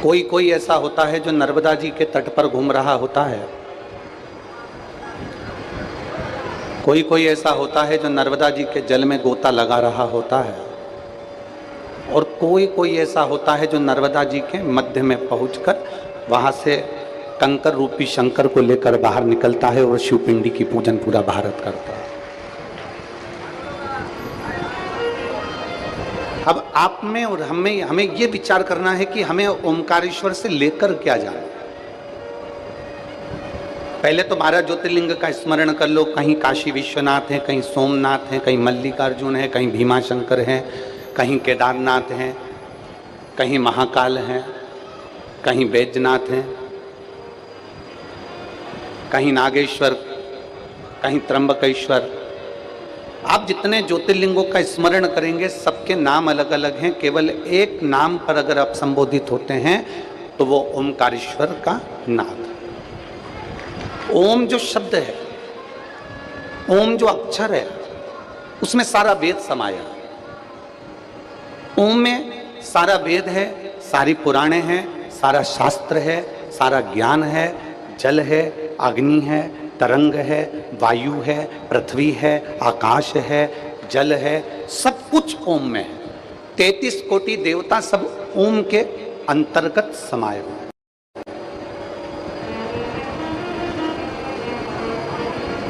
कोई कोई ऐसा होता है जो नर्मदा जी के तट पर घूम रहा होता है, कोई कोई ऐसा होता है जो नर्मदा जी के जल में गोता लगा रहा होता है, और कोई कोई ऐसा होता है जो नर्मदा जी के मध्य में पहुंचकर वहां से कंकर रूपी शंकर को लेकर बाहर निकलता है और शिवपिंडी की पूजन पूरा भारत करता है। अब आप में और हमें ये विचार करना है कि हमें ओमकारेश्वर से लेकर क्या जाना। पहले तो 12 ज्योतिर्लिंग का स्मरण कर लो। कहीं काशी विश्वनाथ है, कहीं सोमनाथ है, कहीं मल्लिकार्जुन है, कहीं भीमाशंकर है, कहीं केदारनाथ है, कहीं महाकाल है, कहीं बैजनाथ है, कहीं नागेश्वर, कहीं त्र्यंबकेश्वर। आप जितने ज्योतिर्लिंगों का स्मरण करेंगे सबके नाम अलग अलग हैं। केवल एक नाम पर अगर आप संबोधित होते हैं तो वो ओमकारेश्वर का नाम। ओम जो शब्द है, ओम जो अक्षर है, उसमें सारा वेद समाया। ओम में सारा वेद है, सारी पुराणे हैं, सारा शास्त्र है, सारा ज्ञान है, जल है, अग्नि है, तरंग है, वायु है, पृथ्वी है, आकाश है, जल है, सब कुछ ओम में है। 33 कोटि देवता सब ओम के अंतर्गत समाये हुए।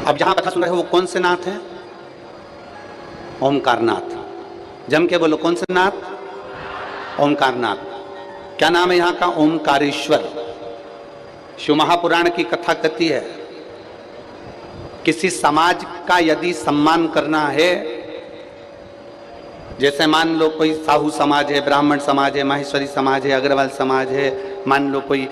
अब जहां कथा सुन रहे हो वो कौन से नाथ हैं? ओमकारनाथ। जम के बोलो, कौन से नाथ? ओमकारनाथ। क्या नाम है यहाँ का? ओमकारेश्वर। शिव महापुराण की कथा कहती है किसी समाज का यदि सम्मान करना है, जैसे मान लो कोई साहू समाज है, ब्राह्मण समाज है, माहेश्वरी समाज है, अग्रवाल समाज है, मान लो कोई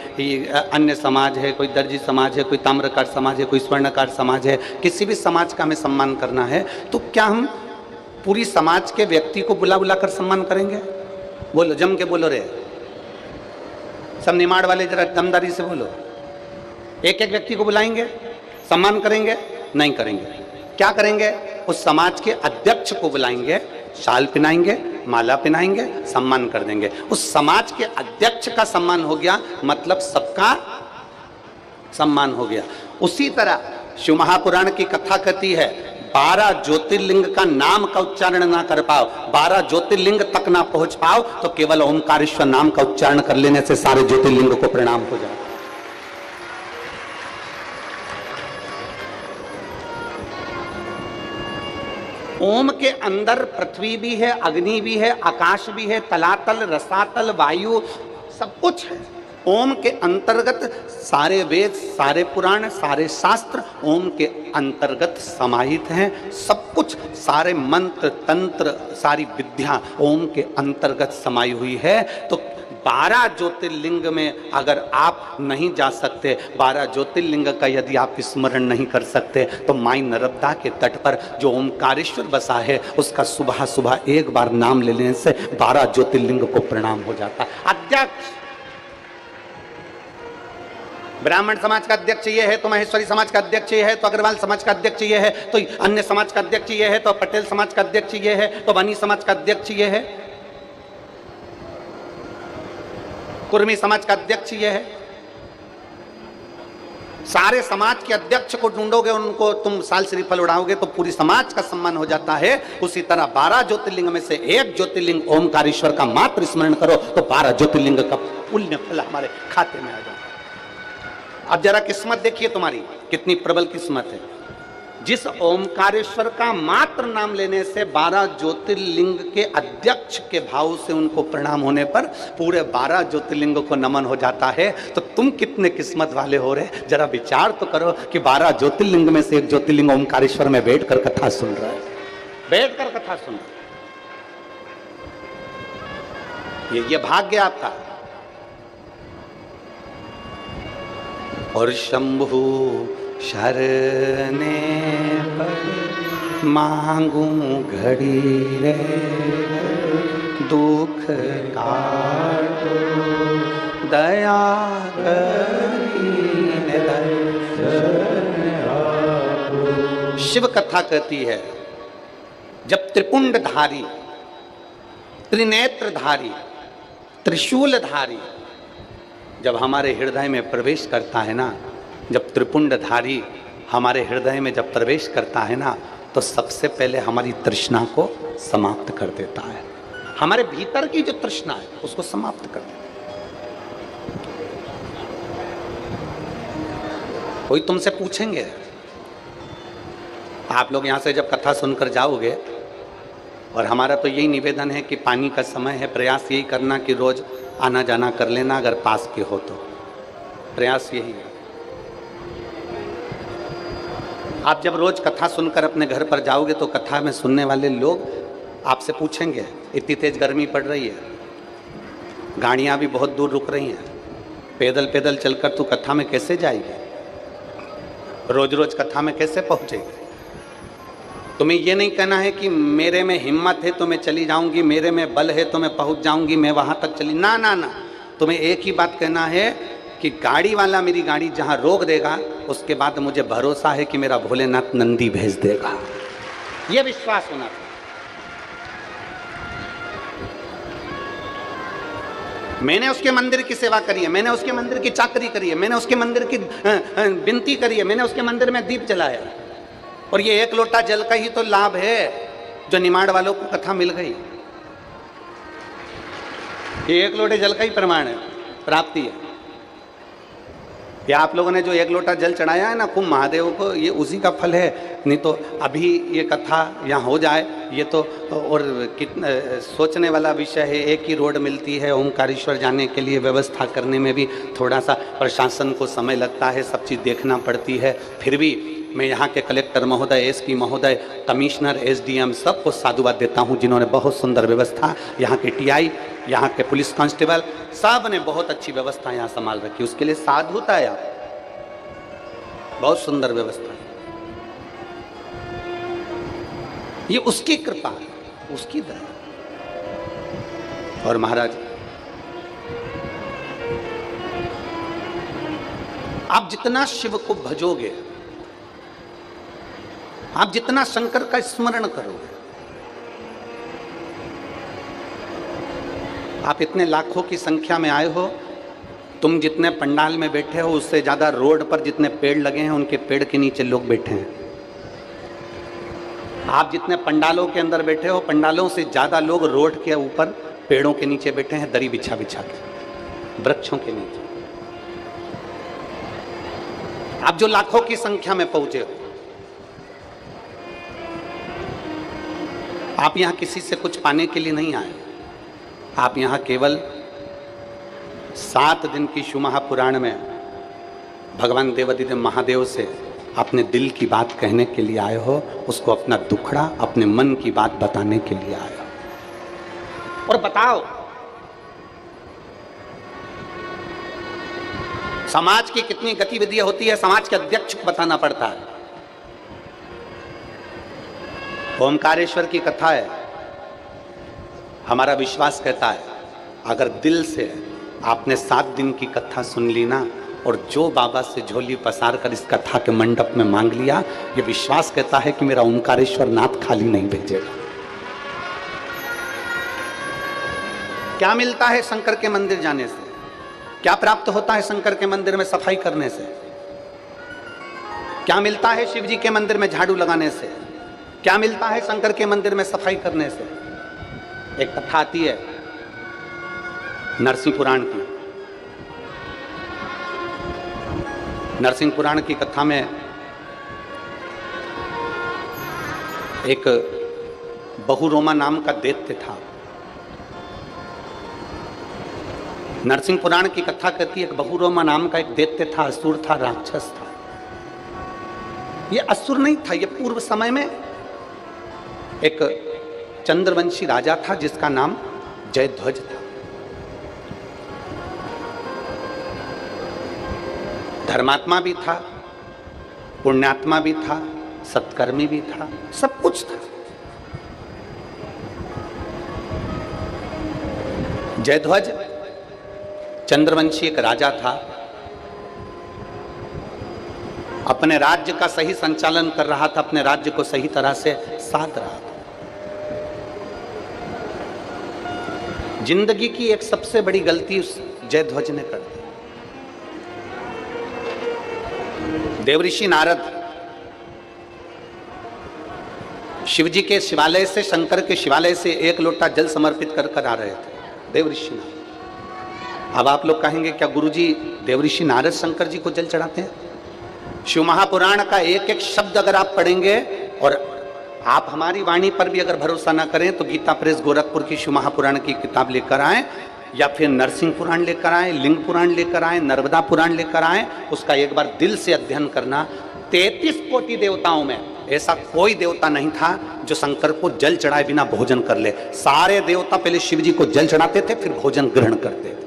अन्य समाज है, कोई दर्जी समाज है, कोई ताम्रकार समाज है, कोई स्वर्णकार समाज है, किसी भी समाज का हमें सम्मान करना है तो क्या हम पूरी समाज के व्यक्ति को बुला बुला कर सम्मान करेंगे? बोलो, जम के बोलो रे, सब निमाड़ वाले जरा दमदारी से बोलो। एक एक व्यक्ति को बुलाएंगे, सम्मान करेंगे? नहीं करेंगे। क्या करेंगे? उस समाज के अध्यक्ष को बुलाएंगे, शाल पहनाएंगे, माला पहनाएंगे, सम्मान कर देंगे। उस समाज के अध्यक्ष का सम्मान हो गया, मतलब सबका सम्मान हो गया। उसी तरह शिव महापुराण की कथा कहती है 12 ज्योतिर्लिंग का नाम का उच्चारण ना कर पाओ, 12 ज्योतिर्लिंग तक ना पहुंच पाओ तो केवल ओमकारेश्वर नाम का उच्चारण कर लेने से सारे ज्योतिर्लिंग को प्रणाम हो जाए। ओम के अंदर पृथ्वी भी है, अग्नि भी है, आकाश भी है, तलातल, रसातल, वायु, सब कुछ है। ओम के अंतर्गत सारे वेद, सारे पुराण, सारे शास्त्र ओम के अंतर्गत समाहित हैं। सब कुछ, सारे मंत्र, तंत्र, सारी विद्या ओम के अंतर्गत समाई हुई है। तो 12 ज्योतिर्लिंग में अगर आप नहीं जा सकते, 12 ज्योतिर्लिंग का यदि आप स्मरण नहीं कर सकते, तो माई नर्मदा के तट पर जो ओमकारेश्वर बसा है उसका सुबह सुबह एक बार नाम ले लेने से 12 ज्योतिर्लिंग को प्रणाम हो जाता है। अध्यक्ष ब्राह्मण समाज का अध्यक्ष ये है, तो महेश्वरी समाज का अध्यक्ष ये है, तो अग्रवाल समाज का अध्यक्ष ये है, तो अन्य समाज का अध्यक्ष ये है, तो पटेल समाज का अध्यक्ष ये है, तो बनी समाज का अध्यक्ष ये है, कुर्मी समाज का अध्यक्ष ये है। सारे समाज के अध्यक्ष को ढूंढोगे, उनको तुम साल श्रीफल उड़ाओगे तो पूरी समाज का सम्मान हो जाता है। उसी तरह 12 ज्योतिर्लिंग में से एक ज्योतिर्लिंग ओमकारेश्वर का मात्र स्मरण करो तो 12 ज्योतिर्लिंग का पुण्य फल हमारे खाते में आ जाता है। अब जरा किस्मत देखिए तुम्हारी कितनी प्रबल किस्मत है। जिस ओमकारेश्वर का मात्र नाम लेने से 12 ज्योतिर्लिंग के अध्यक्ष के भाव से उनको प्रणाम होने पर पूरे 12 ज्योतिर्लिंग को नमन हो जाता है, तो तुम कितने किस्मत वाले हो रहे। जरा विचार तो करो कि 12 ज्योतिर्लिंग में से एक ज्योतिर्लिंग ओमकारेश्वर में बैठकर कथा सुन रहा है, बैठकर कथा सुन रहा है। ये भाग्य आपका। और शंभु शरणे पर मांगू घड़ी रे, दुख काटो दया करीने दर्शन। शिव कथा कहती है जब त्रिपुंडधारी, त्रिनेत्रधारी, त्रिशूलधारी जब हमारे हृदय में प्रवेश करता है ना, जब त्रिपुंडधारी हमारे हृदय में जब प्रवेश करता है ना, तो सबसे पहले हमारी तृष्णा को समाप्त कर देता है। हमारे भीतर की जो तृष्णा है उसको समाप्त कर देता है। कोई तुमसे पूछेंगे, आप लोग यहाँ से जब कथा सुनकर जाओगे, और हमारा तो यही निवेदन है कि पानी का समय है, प्रयास यही करना कि रोज आना जाना कर लेना, अगर पास के हो तो प्रयास यही है। आप जब रोज कथा सुनकर अपने घर पर जाओगे तो कथा में सुनने वाले लोग आपसे पूछेंगे, इतनी तेज गर्मी पड़ रही है, गाड़ियाँ भी बहुत दूर रुक रही हैं, पैदल पैदल चलकर तू कथा में कैसे जाएगी, रोज रोज कथा में कैसे पहुँचेगी। तुम्हें ये नहीं कहना है कि मेरे में हिम्मत है तो मैं चली जाऊंगी, मेरे में बल है तो मैं पहुंच जाऊंगी, मैं वहां तक चली, ना ना ना। तुम्हें एक ही बात कहना है कि गाड़ी वाला मेरी गाड़ी जहां रोक देगा, उसके बाद मुझे भरोसा है कि मेरा भोलेनाथ नंदी भेज देगा। यह विश्वास होना चाहिए। मैंने उसके मंदिर की सेवा करी है, मैंने उसके मंदिर की चाकरी करी है, मैंने उसके मंदिर की विनती करी है, मैंने उसके मंदिर में दीप जलाया, और ये एक लोटा जल का ही तो लाभ है जो निमाड़ वालों को कथा मिल गई। ये एक लोटे जल का ही प्रमाण है, प्राप्ति है। ये आप लोगों ने जो एक लोटा जल चढ़ाया है ना कुंभ महादेव को, ये उसी का फल है। नहीं तो अभी ये कथा यहाँ हो जाए, ये तो और कितना सोचने वाला विषय है। एक ही रोड मिलती है, ओमकारेश्वर जाने के लिए व्यवस्था करने में भी थोड़ा सा प्रशासन को समय लगता है, सब चीज़ देखना पड़ती है। फिर भी मैं यहाँ के कलेक्टर महोदय, एसपी महोदय, कमिश्नर, एसडीएम सबको साधुवाद देता हूँ, जिन्होंने बहुत सुंदर व्यवस्था, यहाँ के टीआई, यहाँ के पुलिस कांस्टेबल, सब ने बहुत अच्छी व्यवस्था यहाँ संभाल रखी। उसके लिए साधुता है, बहुत सुंदर व्यवस्था है। ये उसकी कृपा है, उसकी दया। और महाराज, आप जितना शिव को भजोगे, आप जितना शंकर का स्मरण करोगे, आप इतने लाखों की संख्या में आए हो, तुम जितने पंडाल में बैठे हो उससे ज्यादा रोड पर जितने पेड़ लगे हैं उनके पेड़ के नीचे लोग बैठे हैं। आप जितने पंडालों के अंदर बैठे हो, पंडालों से ज्यादा लोग रोड के ऊपर पेड़ों के नीचे बैठे हैं, दरी बिछा बिछा के, वृक्षों के नीचे। आप जो लाखों की संख्या में पहुंचे हो, आप यहां किसी से कुछ पाने के लिए नहीं आए। आप यहां केवल 7 दिन की शिव महापुराण में भगवान देवाधिदेव महादेव से अपने दिल की बात कहने के लिए आए हो, उसको अपना दुखड़ा, अपने मन की बात बताने के लिए आए हो। और बताओ, समाज की कितनी गतिविधियां होती है, समाज के अध्यक्ष को बताना पड़ता है। ओमकारेश्वर की कथा है, हमारा विश्वास कहता है अगर दिल से आपने 7 दिन की कथा सुन ली ना, और जो बाबा से झोली पसार कर इस कथा के मंडप में मांग लिया, ये विश्वास कहता है कि मेरा ओमकारेश्वर नाथ खाली नहीं भेजेगा। क्या मिलता है शंकर के मंदिर जाने से? क्या प्राप्त होता है शंकर के मंदिर में सफाई करने से? क्या मिलता है शिव जी के मंदिर में झाड़ू लगाने से? क्या मिलता है शंकर के मंदिर में सफाई करने से? एक कथा आती है नरसिंह पुराण की। नरसिंह पुराण की कथा में एक बहुरोमा नाम का दैत्य था। नरसिंह पुराण की कथा कहती है एक बहुरोमा नाम का एक दैत्य था, असुर था, राक्षस था। ये असुर नहीं था, ये पूर्व समय में एक चंद्रवंशी राजा था जिसका नाम जयध्वज था। धर्मात्मा भी था, पुण्यात्मा भी था, सत्कर्मी भी था, सब कुछ था। जयध्वज चंद्रवंशी एक राजा था, अपने राज्य का सही संचालन कर रहा था, अपने राज्य को सही तरह से साध रहा था। जिंदगी की एक सबसे बड़ी गलती उस जयध्वज ने कर दी। देवऋषि नारद शिव जी के शिवालय से, शंकर के शिवालय से एक लोटा जल समर्पित कर कर आ रहे थे देवऋषि नारद। अब आप लोग कहेंगे क्या गुरुजी देवऋषि नारद शंकर जी को जल चढ़ाते हैं? शिव महापुराण का एक एक शब्द अगर आप पढ़ेंगे, और आप हमारी वाणी पर भी अगर भरोसा ना करें तो गीता प्रेस गोरखपुर की शिव महापुराण की किताब लेकर आए, या फिर नरसिंह पुराण लेकर आए, लिंग पुराण लेकर आए, नर्मदा पुराण लेकर आए, उसका एक बार दिल से अध्ययन करना। 33 कोटि देवताओं में ऐसा कोई देवता नहीं था जो शंकर को जल चढ़ाए बिना भोजन कर ले। सारे देवता पहले शिव जी को जल चढ़ाते थे, फिर भोजन ग्रहण करते थे।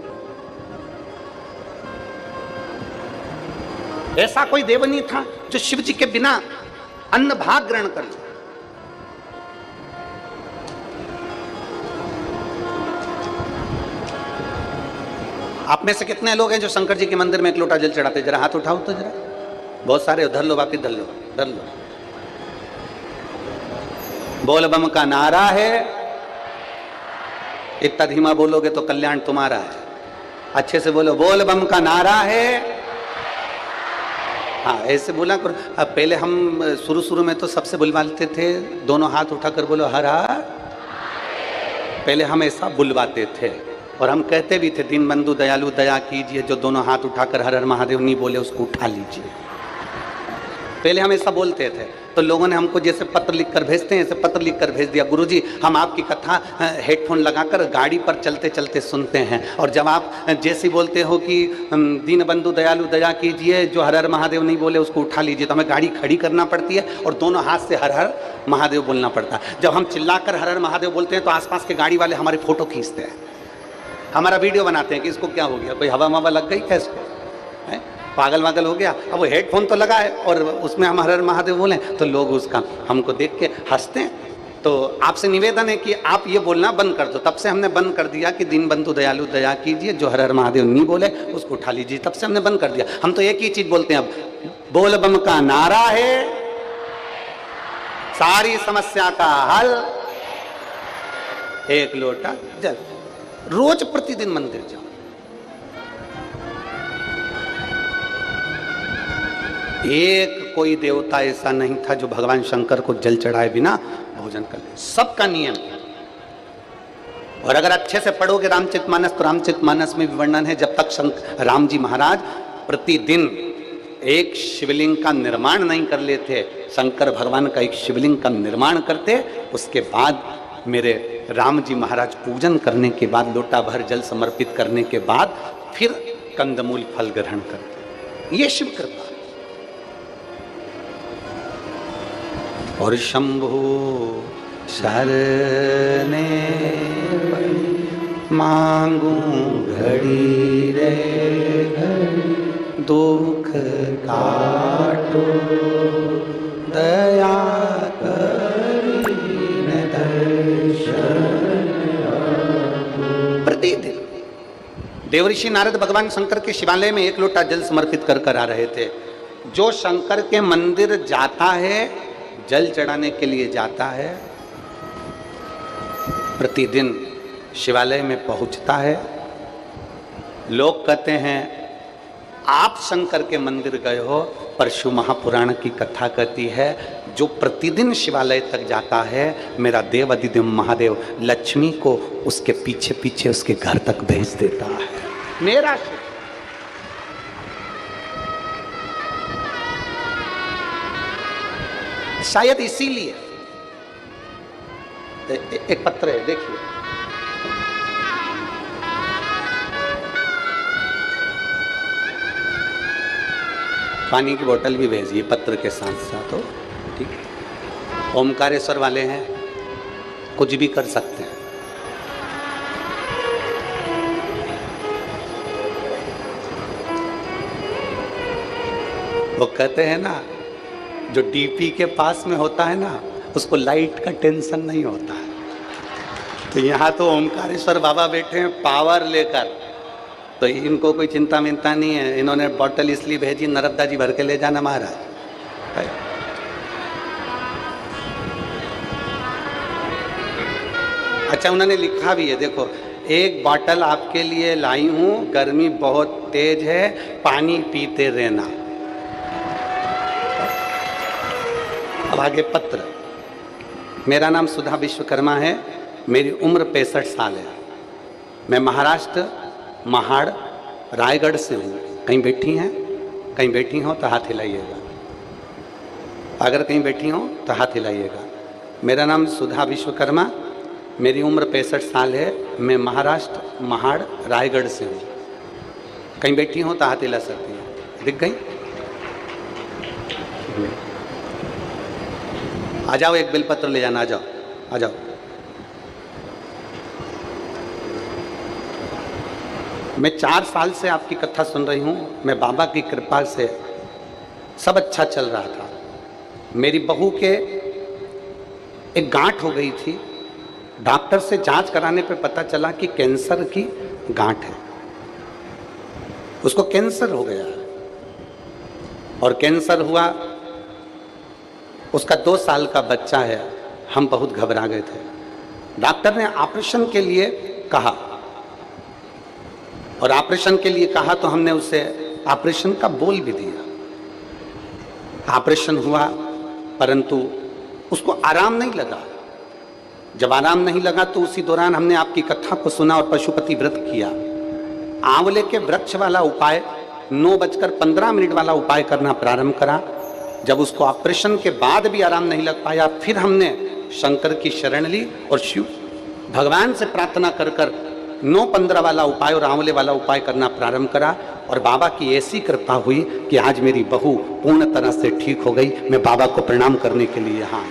ऐसा कोई देव नहीं था जो शिव जी के बिना अन्न भाग ग्रहण कर ले। आप में से कितने लोग हैं जो शंकर जी के मंदिर में एक लोटा जल चढ़ाते? जरा हाथ उठाओ तो जरा। बहुत सारे। उधर लो, वापिस धर लो, धर लो। बोल बम का नारा है, इतना धीमा बोलोगे तो कल्याण तुम्हारा है। अच्छे से बोलो, बोल बम का नारा है। हाँ, ऐसे बोला करो। अब पहले हम शुरू में तो सबसे बुलवाते थे, दोनों हाथ उठाकर बोलो हर हर। पहले हम ऐसा बुलवाते थे और हम कहते भी थे दीनबंधु दयालु दया कीजिए, जो दोनों हाथ उठाकर हर हर महादेव नहीं बोले उसको उठा लीजिए। पहले हम ऐसा बोलते थे, तो लोगों ने हमको जैसे पत्र लिखकर भेजते हैं ऐसे पत्र लिखकर भेज दिया, गुरुजी हम आपकी कथा हेडफोन लगाकर गाड़ी पर चलते चलते सुनते हैं, और जब आप जैसे बोलते हो कि दीनबंधु दयालु दया कीजिए, जो हर हर महादेव नहीं बोले उसको उठा लीजिए, तो हमें गाड़ी खड़ी करना पड़ती है और दोनों हाथ से हर हर महादेव बोलना पड़ता है। जब हम चिल्लाकर हर हर महादेव बोलते हैं तो आसपास के गाड़ी वाले हमारी फोटो खींचते हैं, हमारा वीडियो बनाते हैं कि इसको क्या हो गया, कोई हवा मवा लग गई क्या इसको, पागल वागल हो गया। अब वो हेडफोन तो लगा है और उसमें हम हर हर महादेव बोलें तो लोग उसका हमको देख के हंसते हैं। तो आपसे निवेदन है कि आप ये बोलना बंद कर दो। तब से हमने बंद कर दिया कि दीनबंधु दयालु दया कीजिए, जो हर हर महादेव नहीं बोले उसको उठा लीजिए। तब से हमने बंद कर दिया। हम तो एक ही चीज बोलते हैं अब, बोल बम का नारा है, सारी समस्या का हल, एक लोटा जल। रोज प्रतिदिन मंदिर जाओ। एक कोई देवता ऐसा नहीं था जो भगवान शंकर को जल चढ़ाए बिना भोजन कर ले। सबका नियम। और अगर अच्छे से पढ़ोगे रामचरितमानस तो रामचरितमानस में भी वर्णन है, जब तक राम जी महाराज प्रतिदिन एक शिवलिंग का निर्माण नहीं कर लेते, शंकर भगवान का एक शिवलिंग का निर्माण करते, उसके बाद मेरे राम जी महाराज पूजन करने के बाद, लोटा भर जल समर्पित करने के बाद फिर कंदमूल फल ग्रहण करते। ये शिव कृपा। और शंभु शरणे मांगू घड़ी रे घड़ी, दुख काटो दया करीने दर्शन। प्रतिदिन देवऋषि नारद भगवान शंकर के शिवालय में एक लोटा जल समर्पित कर कर आ रहे थे। जो शंकर के मंदिर जाता है, जल चढ़ाने के लिए जाता है, प्रतिदिन शिवालय में पहुंचता है। लोग कहते हैं आप शंकर के मंदिर गए हो, पर शिव महापुराण की कथा कहती है जो प्रतिदिन शिवालय तक जाता है, मेरा देव अधिदेव महादेव लक्ष्मी को उसके पीछे पीछे उसके घर तक भेज देता है। मेरा शिव। शायद इसीलिए एक पत्र है, देखिए, पानी की बोतल भी भेजिए पत्र के साथ साथ हो, ठीक है। ओमकारेश्वर वाले हैं, कुछ भी कर सकते हैं। वो कहते हैं ना, जो डीपी के पास में होता है ना, उसको लाइट का टेंशन नहीं होता है। तो यहाँ तो ओमकारेश्वर बाबा बैठे हैं पावर लेकर, तो इनको कोई चिंता मिंता नहीं है। इन्होंने बोतल इसलिए भेजी, नर्मदा जी भर के ले जाना महाराज। अच्छा, उन्होंने लिखा भी है, देखो, एक बोतल आपके लिए लाई हूँ, गर्मी बहुत तेज है, पानी पीते रहना। अभागे पत्र। मेरा नाम सुधा विश्वकर्मा है, मेरी उम्र 65 साल है। मैं महाराष्ट्र महाड़ रायगढ़ से हूँ। कहीं बैठी हैं? कहीं बैठी हो तो हाथ हिलाइएगा। अगर कहीं बैठी हो तो हाथ हिलाइएगा। मेरा नाम सुधा विश्वकर्मा, मेरी उम्र 65 साल है। मैं महाराष्ट्र महाड़ रायगढ़ से हूँ। कहीं बैठी हो तो हाथ हिला सकती हैं। दिख गई? आ जाओ, एक बिलपत्र ले जाना। आ जाओ, आ जाओ। मैं 4 साल से आपकी कथा सुन रही हूँ। मैं बाबा की कृपा से सब अच्छा चल रहा था। मेरी बहू के एक गांठ हो गई थी। डॉक्टर से जांच कराने पे पता चला कि कैंसर की गांठ है। उसको कैंसर हो गया और कैंसर हुआ। उसका 2 साल का बच्चा है। हम बहुत घबरा गए थे। डॉक्टर ने ऑपरेशन के लिए कहा और ऑपरेशन के लिए कहा तो हमने उसे ऑपरेशन का बोल भी दिया। ऑपरेशन हुआ परंतु उसको आराम नहीं लगा। जब आराम नहीं लगा तो उसी दौरान हमने आपकी कथा को सुना और पशुपति व्रत किया। आंवले के वृक्ष वाला उपाय 9:15 वाला उपाय करना प्रारंभ करा। जब उसको ऑपरेशन के बाद भी आराम नहीं लग पाया, फिर हमने शंकर की शरण ली और शिव भगवान से प्रार्थना कर 9:15 वाला उपाय और आंवले वाला उपाय करना प्रारंभ करा। और बाबा की ऐसी कृपा हुई कि आज मेरी बहू पूर्ण तरह से ठीक हो गई। मैं बाबा को प्रणाम करने के लिए यहाँ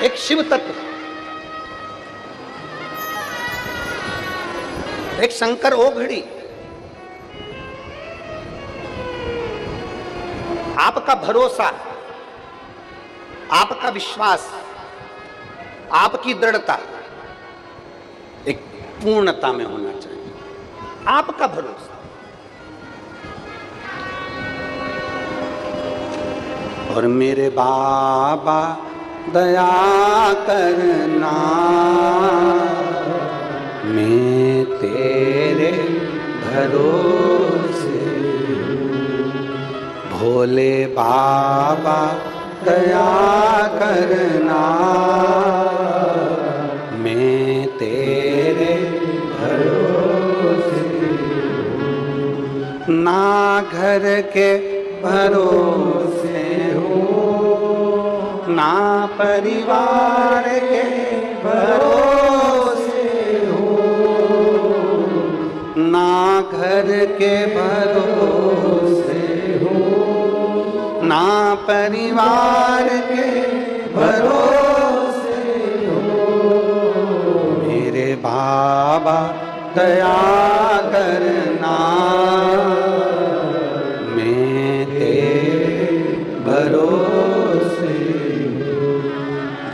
एक शिव तत्व, एक शंकर ओघड़ी, आपका भरोसा, आपका विश्वास, आपकी दृढ़ता एक पूर्णता में होना चाहिए। आपका भरोसा। और मेरे बाबा दया करना, मैं तेरे भरोसे। भोले बाबा दया करना, मैं तेरे भरोसे। ना घर के भरोसे हो, ना परिवार के भरोसे हो, ना घर के भरोसे हो, ना परिवार के भरोसे हो। मेरे बाबा दया करना, मैं तेरे भरोसे।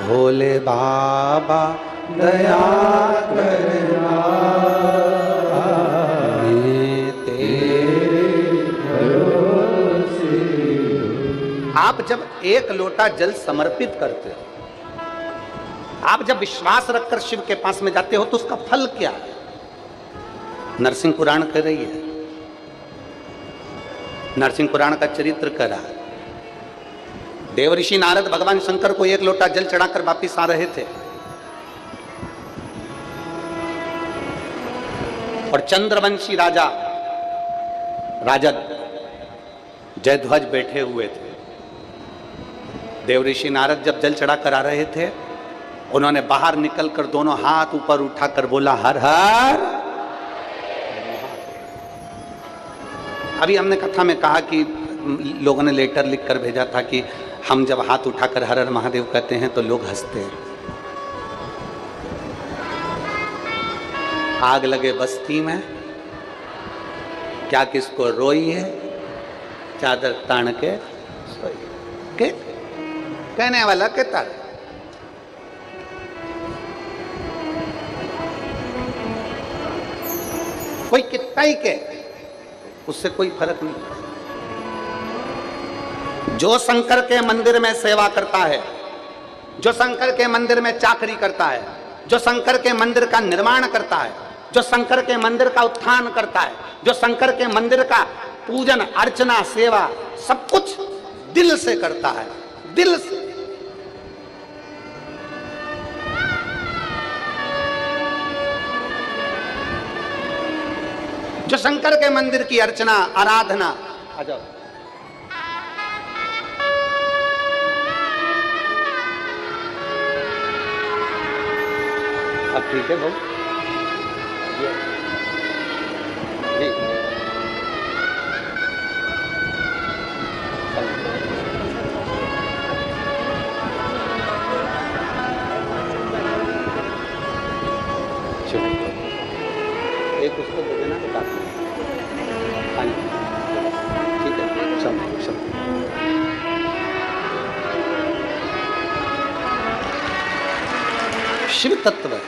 भोले बाबा दया करना, मैं तेरे भरोसे। आप जब एक लोटा जल समर्पित करते हो, आप जब विश्वास रखकर शिव के पास में जाते हो तो उसका फल क्या है? नरसिंह पुराण कह रही है, नरसिंह पुराण का चरित्र कह रहा है। देवऋषि नारद भगवान शंकर को एक लोटा जल चढ़ाकर वापिस आ रहे थे और चंद्रवंशी राजा जयध्वज बैठे हुए थे। देवऋषि नारद जब जल चढ़ाकर आ रहे थे, उन्होंने बाहर निकलकर दोनों हाथ ऊपर उठाकर बोला, हर हर। अभी हमने कथा में कहा कि लोगों ने लेटर लिखकर भेजा था कि हम जब हाथ उठाकर हर हर महादेव कहते हैं तो लोग हंसते हैं। आग लगे बस्ती में, क्या किसको रोई है, चादर तान के सोई। के कहने वाला कहता है। कोई कितना ही के, उससे कोई फर्क नहीं। जो शंकर के मंदिर में सेवा करता है, जो शंकर के मंदिर में चाकरी करता है, जो शंकर के मंदिर का निर्माण करता है, जो शंकर के मंदिर का उत्थान करता है, जो शंकर के मंदिर का पूजन अर्चना सेवा सब कुछ दिल से करता है, दिल से। जो शंकर के मंदिर की अर्चना आराधना, आ जाओ, अब ठीक है भाई जी, एक उसको दे देना तो काफी है। ठीक है, सब शिव तत्व है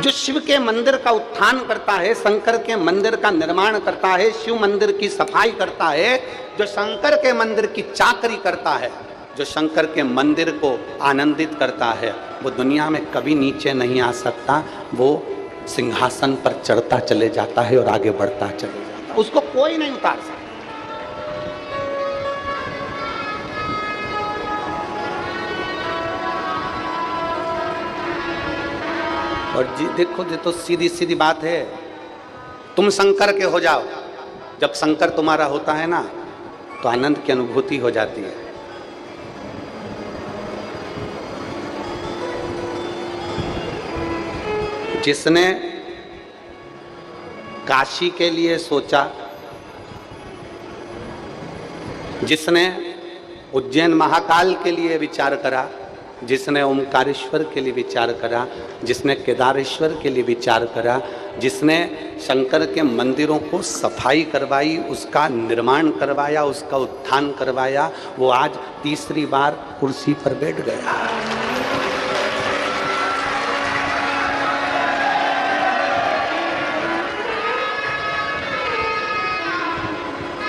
जो शिव के मंदिर का उत्थान करता है, शंकर के मंदिर का निर्माण करता है, शिव मंदिर की सफाई करता है, जो शंकर के मंदिर की चाकरी करता है, जो शंकर के मंदिर को आनंदित करता है, वो दुनिया में कभी नीचे नहीं आ सकता। वो सिंहासन पर चढ़ता चले जाता है और आगे बढ़ता चले जाता है, उसको कोई नहीं उतार सकता। और जी देखो, ये तो सीधी सीधी बात है, तुम शंकर के हो जाओ, जब शंकर तुम्हारा होता है ना तो आनंद की अनुभूति हो जाती है। जिसने काशी के लिए सोचा, जिसने उज्जैन महाकाल के लिए विचार करा, जिसने ओमकारेश्वर के लिए विचार करा, जिसने केदारेश्वर के लिए विचार करा, जिसने शंकर के मंदिरों को सफाई करवाई, उसका निर्माण करवाया, उसका उत्थान करवाया, वो आज तीसरी बार कुर्सी पर बैठ गया।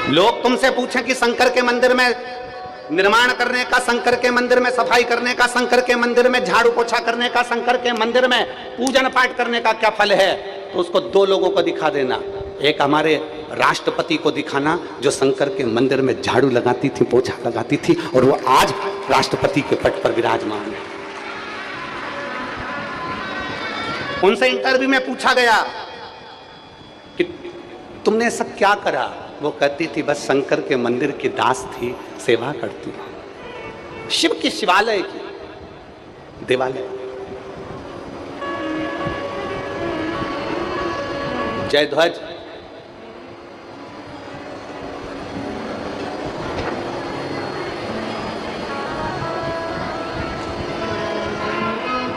लोग तुमसे पूछें कि शंकर के मंदिर में निर्माण करने का, शंकर के मंदिर में सफाई करने का, शंकर के मंदिर में झाड़ू पोछा करने का, शंकर के मंदिर में पूजन पाठ करने का क्या फल है, तो उसको दो लोगों को दिखा देना। एक हमारे राष्ट्रपति को दिखाना जो शंकर के मंदिर में झाड़ू लगाती थी, पोछा लगाती थी, और वो आज राष्ट्रपति के पद पर विराजमान है। उनसे इंटरव्यू में पूछा गया कि तुमने ऐसा क्या करा, वो कहती थी बस शंकर के मंदिर की दास थी, सेवा करती। शिव के शिवालय की देवालय। जय ध्वज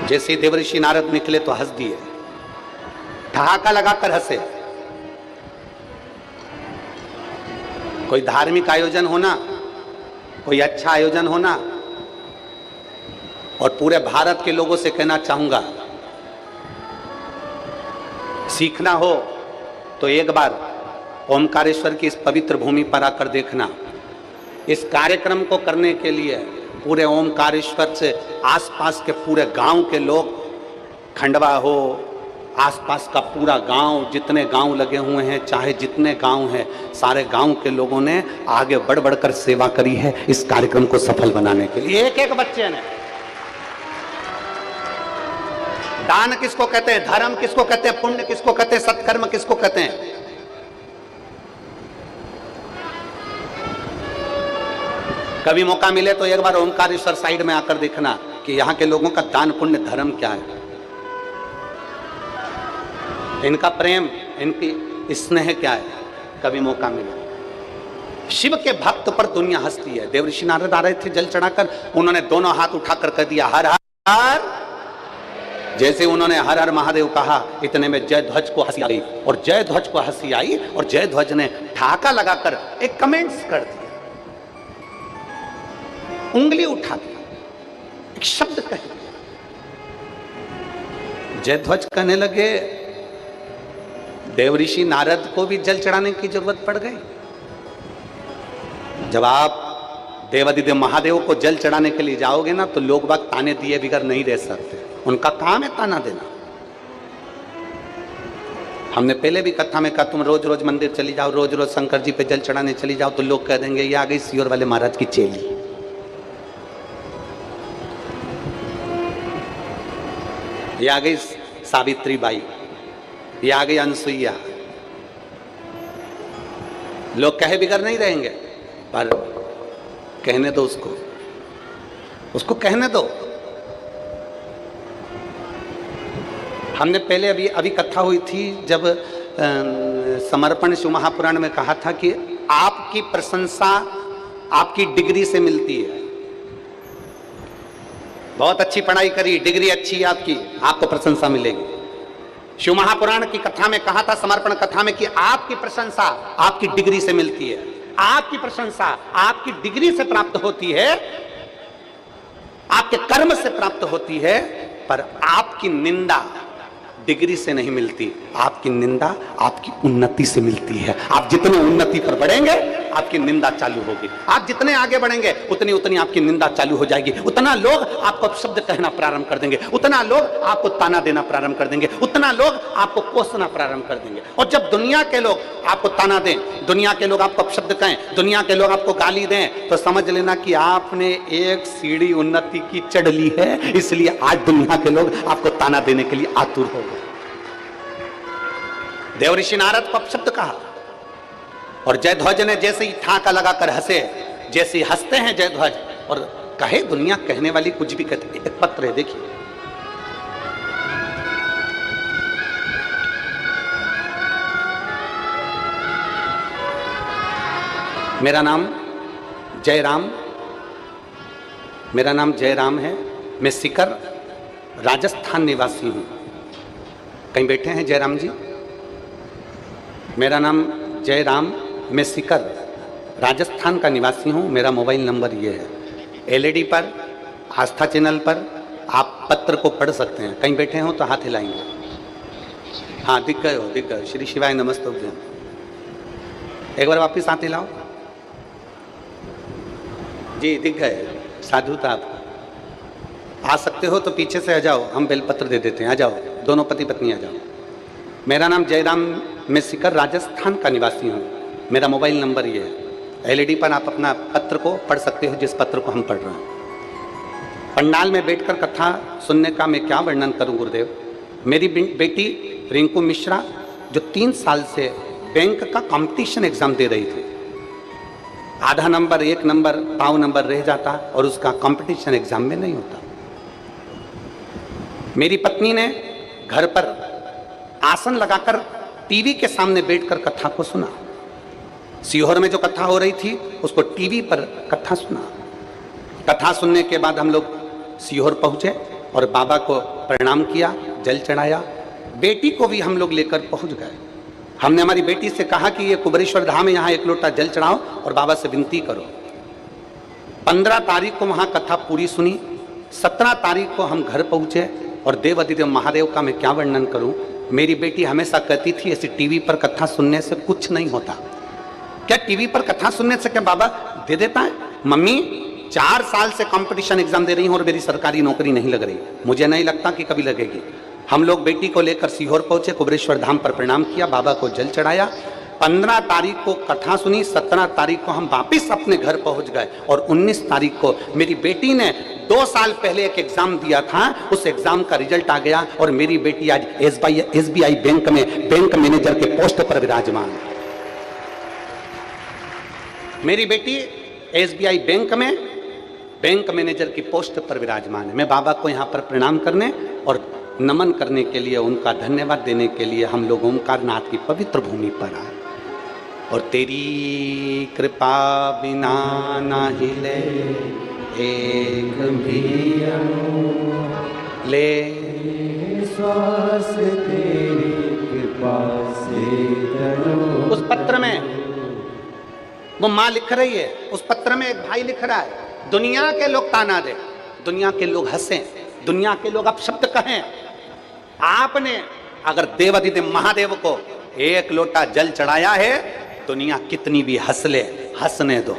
जैसे देवर्षि नारद निकले तो हंस दिए, ठहाका लगाकर हंसे। कोई धार्मिक आयोजन होना, कोई अच्छा आयोजन होना, और पूरे भारत के लोगों से कहना चाहूंगा, सीखना हो तो एक बार ओमकारेश्वर की इस पवित्र भूमि पर आकर देखना। इस कार्यक्रम को करने के लिए पूरे ओमकारेश्वर से आसपास के पूरे गांव के लोग, खंडवा हो, आसपास का पूरा गांव, जितने गांव लगे हुए हैं, चाहे जितने गांव हैं, सारे गांव के लोगों ने आगे बढ़ बढ़कर सेवा करी है इस कार्यक्रम को सफल बनाने के लिए। एक एक बच्चे ने। दान किसको कहते हैं, धर्म किसको कहते हैं, पुण्य किसको कहते हैं, सत्कर्म किसको कहते हैं? कभी मौका मिले तो एक बार ओमकारेश्वर साइड में आकर देखना कि यहाँ के लोगों का दान पुण्य धर्म क्या है, इनका प्रेम, इनकी स्नेह क्या है। कभी मौका मिला। शिव के भक्त पर दुनिया हंसती है। देवर्षि नारद आ रहे थे जल चढ़ाकर, उन्होंने दोनों हाथ उठाकर कह दिया हर हर। जैसे उन्होंने हर हर महादेव कहा, इतने में जय ध्वज को हंसी आई, और जय ध्वज को हंसी आई, और जय ध्वज ने ठहाका लगाकर एक कमेंट्स कर दिया, उंगली उठा दिया, एक शब्द कह दिया। जय ध्वज कहने लगे देवर्षि नारद को भी जल चढ़ाने की जरूरत पड़ गई। जब आप देवादिदेव महादेव को जल चढ़ाने के लिए जाओगे ना, तो लोग बाग ताने दिए बिगर नहीं रह सकते, उनका काम है ताना देना। हमने पहले भी कथा में कहा, तुम रोज रोज मंदिर चली जाओ, रोज रोज शंकर जी पे जल चढ़ाने चली जाओ, तो लोग कह देंगे ये आ गई सीहोर वाले महाराज की चेली। ये आ गई सावित्री बाई, ये आ गई अनसुईया। लोग कहे बिगड़ नहीं रहेंगे, पर कहने दो उसको कहने दो। हमने पहले अभी कथा हुई थी जब समर्पण शिव महापुराण में कहा था कि आपकी प्रशंसा आपकी डिग्री से मिलती है। बहुत अच्छी पढ़ाई करी, डिग्री अच्छी है आपकी, आपको प्रशंसा मिलेगी। शिव महापुराण की कथा में कहा था, समर्पण कथा में, कि आपकी प्रशंसा आपकी डिग्री से मिलती है। आपकी प्रशंसा आपकी डिग्री से प्राप्त होती है, आपके कर्म से प्राप्त होती है, पर आपकी निंदा डिग्री से नहीं मिलती। आपकी निंदा आपकी उन्नति से मिलती है। आप जितने उन्नति पर बढ़ेंगे आपकी निंदा चालू होगी। आप जितने आगे बढ़ेंगे उतनी आपकी निंदा चालू हो जाएगी। उतना लोग आपको शब्द कहना प्रारंभ कर देंगे, उतना लोग आपको ताना देना प्रारंभ कर देंगे, उतना लोग आपको कोसना प्रारंभ कर देंगे। और जब दुनिया के लोग आपको ताना दें, दुनिया के लोग आपको शब्द कहें, दुनिया के लोग आपको गाली दें, तो समझ लेना कि आपने एक सीढ़ी उन्नति की चढ़ ली है। इसलिए आज दुनिया के लोग आपको ताना देने के लिए आतुर हो गए। देव ऋषि नारद को अपशब्द कहा, और जयध्वज ने जैसे ही ठाका लगाकर हंसे, जैसे ही हंसते हैं जयध्वज, और कहे दुनिया कहने वाली कुछ भी कहती। एक पत्र है, देखिए, मेरा नाम जयराम है। मैं सीकर राजस्थान निवासी हूं। कहीं बैठे हैं जयराम जी? मेरा नाम जयराम, मैं सीकर राजस्थान का निवासी हूं। मेरा मोबाइल नंबर ये है। एलईडी पर, आस्था चैनल पर आप पत्र को पढ़ सकते हैं। कहीं बैठे हो तो हाथ हिलाएंगे। हाँ, दिख गए हो। श्री शिवाय नमस्तुभ्यं। एक बार वापिस हाथ हिलाओ जी, दिख गए। साधुता आप आ सकते हो तो पीछे से आ जाओ, हम बेलपत्र दे देते हैं। आ जाओ, दोनों पति पत्नी आ जाओ। मेरा नाम जयराम, मैं सीकर राजस्थान का निवासी हूँ। मेरा मोबाइल नंबर ये है। एलईडी पर आप अपना पत्र को पढ़ सकते हो, जिस पत्र को हम पढ़ रहे हैं। पंडाल में बैठकर कथा सुनने का मैं क्या वर्णन करूं गुरुदेव। मेरी बेटी रिंकू मिश्रा, जो 3 साल से बैंक का कंपटीशन एग्जाम दे रही थी, आधा नंबर, 1 नंबर, पाव नंबर रह जाता और उसका कंपटीशन एग्जाम में नहीं होता। मेरी पत्नी ने घर पर आसन लगाकर टीवी के सामने बैठकर कथा को सुना। सीहोर में जो कथा हो रही थी उसको टीवी पर कथा सुना। कथा सुनने के बाद हम लोग सीहोर पहुंचे और बाबा को प्रणाम किया, जल चढ़ाया। बेटी को भी हम लोग लेकर पहुंच गए। हमने हमारी बेटी से कहा कि ये कुबरेश्वर धाम है, यहाँ 1 लोटा जल चढ़ाओ और बाबा से विनती करो। 15 तारीख को वहाँ कथा पूरी सुनी। 17 तारीख को हम घर पहुँचे और देव अधिदेव महादेव का मैं क्या वर्णन करूँ। मेरी बेटी हमेशा कहती थी ऐसी टीवी पर कथा सुनने से कुछ नहीं होता। क्या टीवी पर कथा सुनने से क्या बाबा दे देता है? मम्मी 4 साल से कंपटीशन एग्जाम दे रही हूँ और मेरी सरकारी नौकरी नहीं लग रही, मुझे नहीं लगता कि कभी लगेगी। हम लोग बेटी को लेकर सीहोर पहुंचे, कुबरेश्वर धाम पर प्रणाम किया, बाबा को जल चढ़ाया। 15 तारीख को कथा सुनी, 17 तारीख को हम वापिस अपने घर पहुंच गए और 19 तारीख को मेरी बेटी ने 2 साल पहले एक एग्जाम दिया था, उस एग्जाम का रिजल्ट आ गया और मेरी बेटी आज SBI बैंक में बैंक मैनेजर के पोस्ट पर विराजमान है। मेरी बेटी SBI बैंक में बैंक मैनेजर की पोस्ट पर विराजमान है। मैं बाबा को यहाँ पर प्रणाम करने और नमन करने के लिए, उनका धन्यवाद देने के लिए हम लोग ओमकारनाथ की पवित्र भूमि पर आए। और तेरी कृपा बिना ना हिले एक भी ले, श्वास तेरी कृपा से। उस पत्र में वो माँ लिख रही है, उस पत्र में एक भाई लिख रहा है, दुनिया के लोग ताना दे, दुनिया के लोग हंसें, दुनिया के लोग अपशब्द कहें, आपने अगर देवाधिदेव महादेव को 1 लोटा जल चढ़ाया है, दुनिया कितनी भी हंस ले, हंसने दो,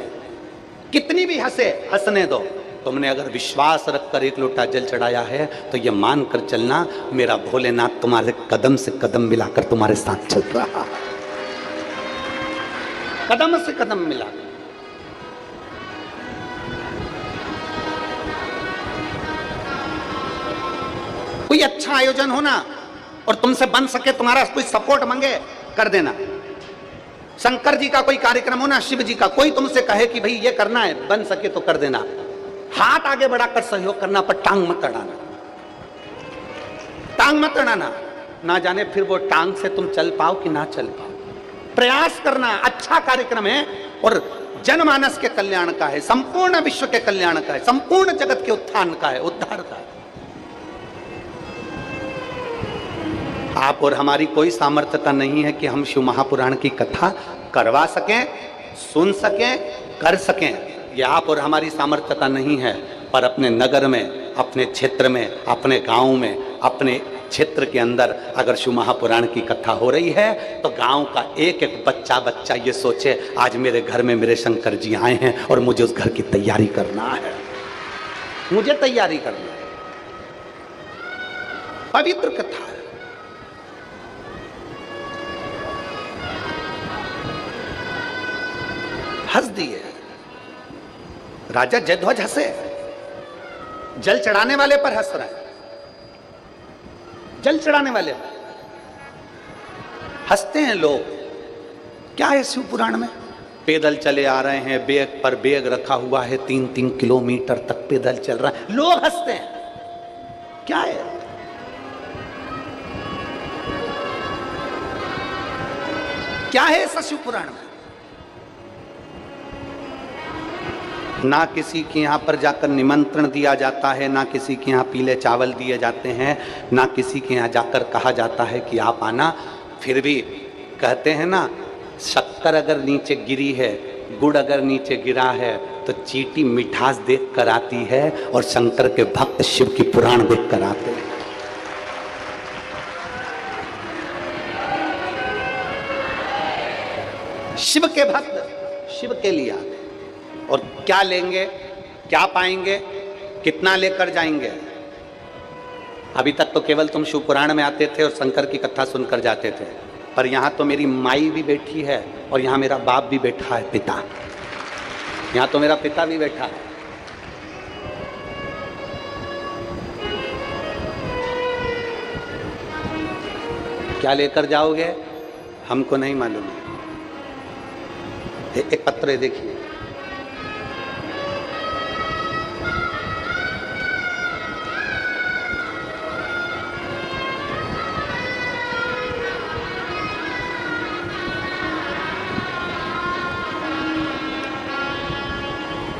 कितनी भी हंसे, हंसने दो। तुमने अगर विश्वास रखकर एक लोटा जल चढ़ाया है तो ये मान कर चलना, मेरा भोलेनाथ तुम्हारे कदम से कदम मिलाकर तुम्हारे साथ चल रहा, कदम से कदम मिला। कोई अच्छा आयोजन होना और तुमसे बन सके, तुम्हारा कोई सपोर्ट मांगे, कर देना। शंकर जी का कोई कार्यक्रम होना, शिव जी का, कोई तुमसे कहे कि भाई ये करना है, बन सके तो कर देना। हाथ आगे बढ़ाकर सहयोग करना, पर टांग मत अड़ाना, टांग मत अड़ाना। ना जाने फिर वो टांग से तुम चल पाओ कि ना चल पाओ। प्रयास करना, अच्छा कार्यक्रम है और जनमानस के कल्याण का है, संपूर्ण विश्व के कल्याण का है, संपूर्ण जगत के उत्थान का है, उद्धार का है। आप और हमारी कोई सामर्थ्यता नहीं है कि हम शिव महापुराण की कथा करवा सकें, सुन सकें, कर सकें। ये आप और हमारी सामर्थ्यता नहीं है। पर अपने नगर में, अपने क्षेत्र में, अपने गांव में, अपने क्षेत्र के अंदर अगर शिव महापुराण की कथा हो रही है तो गांव का एक एक बच्चा ये सोचे आज मेरे घर में मेरे शंकर जी आए हैं और मुझे उस घर की तैयारी करना है, मुझे तैयारी करना है। पवित्र कथा है। हंस दिए राजा जयध्वज, हंसे, जल चढ़ाने वाले पर हंस रहा है, जल चढ़ाने वाले हंसते हैं लोग। क्या है शिव पुराण में? पैदल चले आ रहे हैं, बैग पर बैग रखा हुआ है, 3-3 किलोमीटर तक पैदल चल रहा है, लोग हंसते हैं। क्या है? क्या है ऐसा शिव पुराण में? ना किसी के यहाँ पर जाकर निमंत्रण दिया जाता है, ना किसी के यहाँ पीले चावल दिए जाते हैं, ना किसी के यहाँ जाकर कहा जाता है कि आप आना। फिर भी कहते हैं ना, शक्कर अगर नीचे गिरी है, गुड़ अगर नीचे गिरा है तो चींटी मिठास देख कर आती है और शंकर के भक्त शिव की पुराण देख कर आते हैं। शिव के भक्त शिव के लिए आते। और क्या लेंगे, क्या पाएंगे, कितना लेकर जाएंगे? अभी तक तो केवल तुम शिव पुराण में आते थे और शंकर की कथा सुनकर जाते थे, पर यहाँ तो मेरी माई भी बैठी है और यहाँ मेरा बाप भी बैठा है, पिता। यहाँ तो मेरा पिता भी बैठा है। क्या लेकर जाओगे हमको नहीं मालूम। एक पत्र देखिए,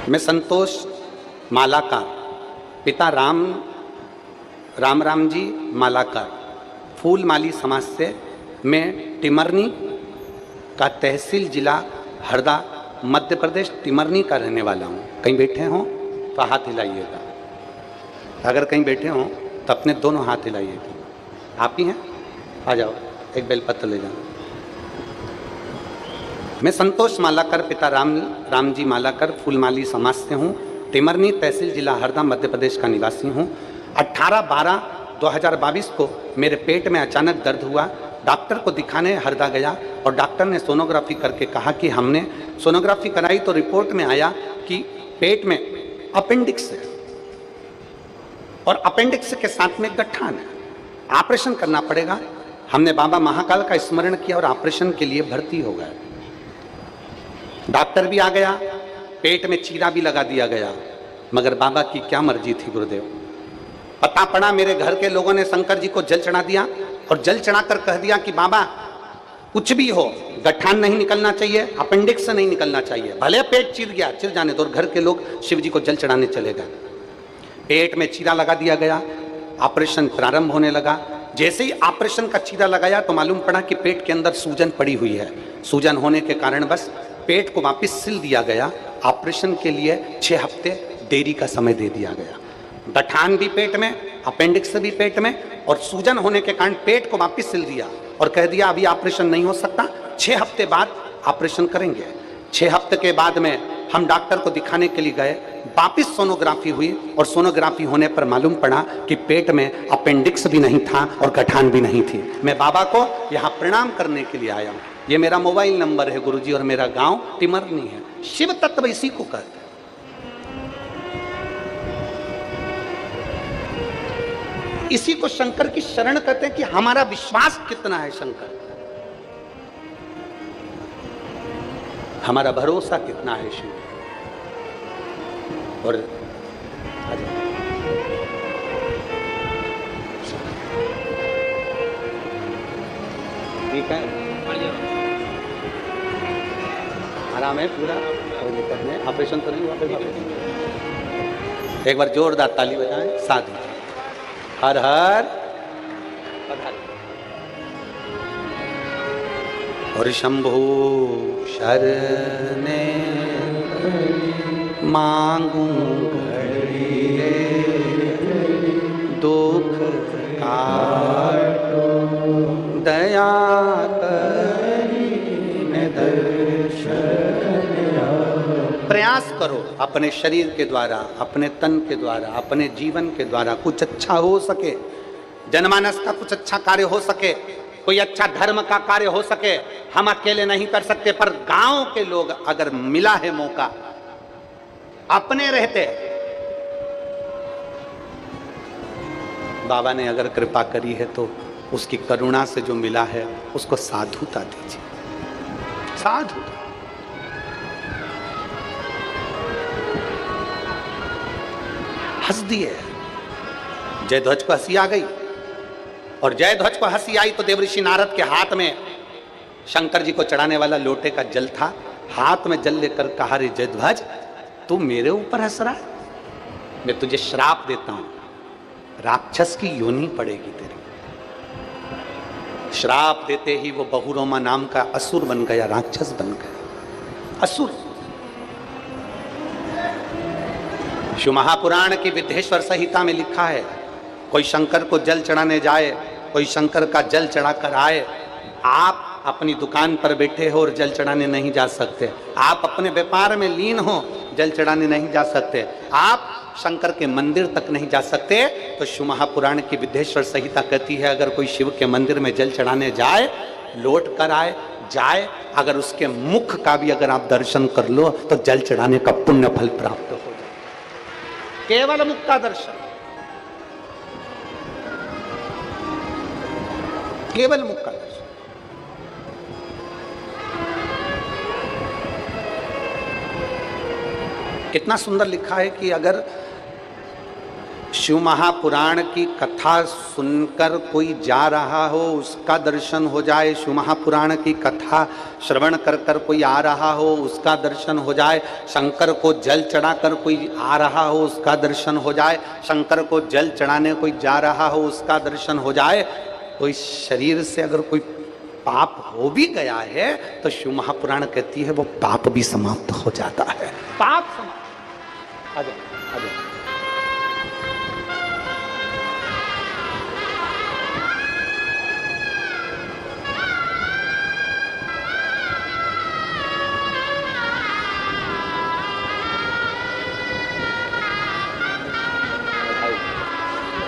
मैं संतोष मालाकार, पिता राम जी मालाकार, फूलमाली समाज से, मैं टिमरनी का, तहसील जिला हरदा, मध्य प्रदेश, टिमरनी का रहने वाला हूँ। कहीं बैठे हों तो हाथ हिलाइएगा, अगर कहीं बैठे हों तो अपने दोनों हाथ हिलाइएगा। आप ही हैं? आ जाओ, एक बेलपत्र ले जाओ। मैं संतोष मालाकर, पिता राम जी मालाकर, फूलमाली समाज से हूँ, टिमरनी तहसील जिला हरदा, मध्य प्रदेश का निवासी हूँ। 18/12/2022 को मेरे पेट में अचानक दर्द हुआ। डॉक्टर को दिखाने हरदा गया और डॉक्टर ने सोनोग्राफी करके कहा कि हमने सोनोग्राफी कराई तो रिपोर्ट में आया कि पेट में अपेंडिक्स है और अपेंडिक्स के साथ में गठान है, ऑपरेशन करना पड़ेगा। हमने बाबा महाकाल का स्मरण किया और ऑपरेशन के लिए भर्ती हो गए। डॉक्टर भी आ गया, पेट में चीरा भी लगा दिया गया, मगर बाबा की क्या मर्जी थी गुरुदेव। पता पड़ा मेरे घर के लोगों ने शंकर जी को जल चढ़ा दिया और जल चढ़ाकर कह दिया कि बाबा कुछ भी हो, गठान नहीं निकलना चाहिए, अपेंडिक्स नहीं निकलना चाहिए, भले पेट चिर गया, चिर जाने दो। और घर के लोग शिव जी को जल चढ़ाने चले गए। पेट में चीरा लगा दिया गया, ऑपरेशन प्रारंभ होने लगा। जैसे ही ऑपरेशन का चीरा लगाया तो मालूम पड़ा कि पेट के अंदर सूजन पड़ी हुई है। सूजन होने के कारण बस पेट को वापस सिल दिया गया। ऑपरेशन के लिए 6 हफ्ते देरी का समय दे दिया गया। गठान भी पेट में, अपेंडिक्स भी पेट में, और सूजन होने के कारण पेट को वापस सिल दिया और कह दिया अभी ऑपरेशन नहीं हो सकता, 6 हफ्ते बाद ऑपरेशन करेंगे। 6 हफ्ते के बाद में हम डॉक्टर को दिखाने के लिए गए, वापिस सोनोग्राफी हुई और सोनोग्राफी होने पर मालूम पड़ा कि पेट में अपेंडिक्स भी नहीं था और गठान भी नहीं थी। मैं बाबा को यहाँ प्रणाम करने के लिए आया हूँ। ये मेरा मोबाइल नंबर है गुरुजी, और मेरा गांव टिमरनी है। शिव तत्व इसी को कहते हैं। इसी को शंकर की शरण कहते हैं कि हमारा विश्वास कितना है शंकर, हमारा भरोसा कितना है शिव। और ठीक है, आराम है पूरा, कोई दिक्कत नहीं, ऑपरेशन तो नहीं हुआ। एक बार जोरदार ताली बजाएं। साधु हर हर और शंभु शरणे मांगू घड़िए दुख काटो दया करीने दर्शन। प्रयास करो अपने शरीर के द्वारा, अपने तन के द्वारा, अपने जीवन के द्वारा कुछ अच्छा हो सके, जनमानस का कुछ अच्छा कार्य हो सके, कोई अच्छा धर्म का कार्य हो सके। हम अकेले नहीं कर सकते, पर गांव के लोग अगर मिला है मौका, अपने रहते बाबा ने अगर कृपा करी है तो उसकी करुणा से जो मिला है उसको साधुता दीजिए, साधुता। हंस दिए। जयध्वज को हंसी आ गई, और जयध्वज को हंसी आई तो देवऋषि नारद के हाथ में शंकर जी को चढ़ाने वाला लोटे का जल था। हाथ में जल लेकर कहा, रे जयध्वज तू मेरे ऊपर हंस रहा है, मैं तुझे श्राप देता हूं, राक्षस की योनि पड़ेगी तेरी। श्राप देते ही वो बहुरोमा नाम का असुर बन गया, राक्षस बन गया, असुर। शिव महापुराण की विद्धेश्वर संहिता में लिखा है, कोई शंकर को जल चढ़ाने जाए, कोई शंकर का जल चढ़ाकर आए, आप अपनी दुकान पर बैठे हो और जल चढ़ाने नहीं जा सकते, आप अपने व्यापार में लीन हो, जल चढ़ाने नहीं जा सकते, आप शंकर के मंदिर तक नहीं जा सकते। तो शिव महापुराण की विद्धेश्वर संहिता कहती है, अगर कोई शिव के मंदिर में जल चढ़ाने जाए, लौट कर आए जाए, अगर उसके मुख का भी अगर आप दर्शन कर लो तो जल चढ़ाने का पुण्य फल प्राप्त हो जाए। केवल मुख का दर्शन, केवल मुख का दर्शन। कितना सुंदर लिखा है कि अगर शिव महापुराण की कथा सुनकर कोई जा रहा हो, उसका दर्शन हो जाए, शिव महापुराण की कथा श्रवण कर कर कोई आ रहा हो, उसका दर्शन हो जाए, शंकर को जल चढ़ाकर कोई आ रहा हो, उसका दर्शन हो जाए, शंकर को जल चढ़ाने कोई जा रहा हो, उसका दर्शन हो जाए, कोई शरीर से अगर कोई पाप हो भी गया है तो शिव महापुराण कहती है वो पाप भी समाप्त हो जाता है। पाप समाप्त। आ जाओ, आ जाओ।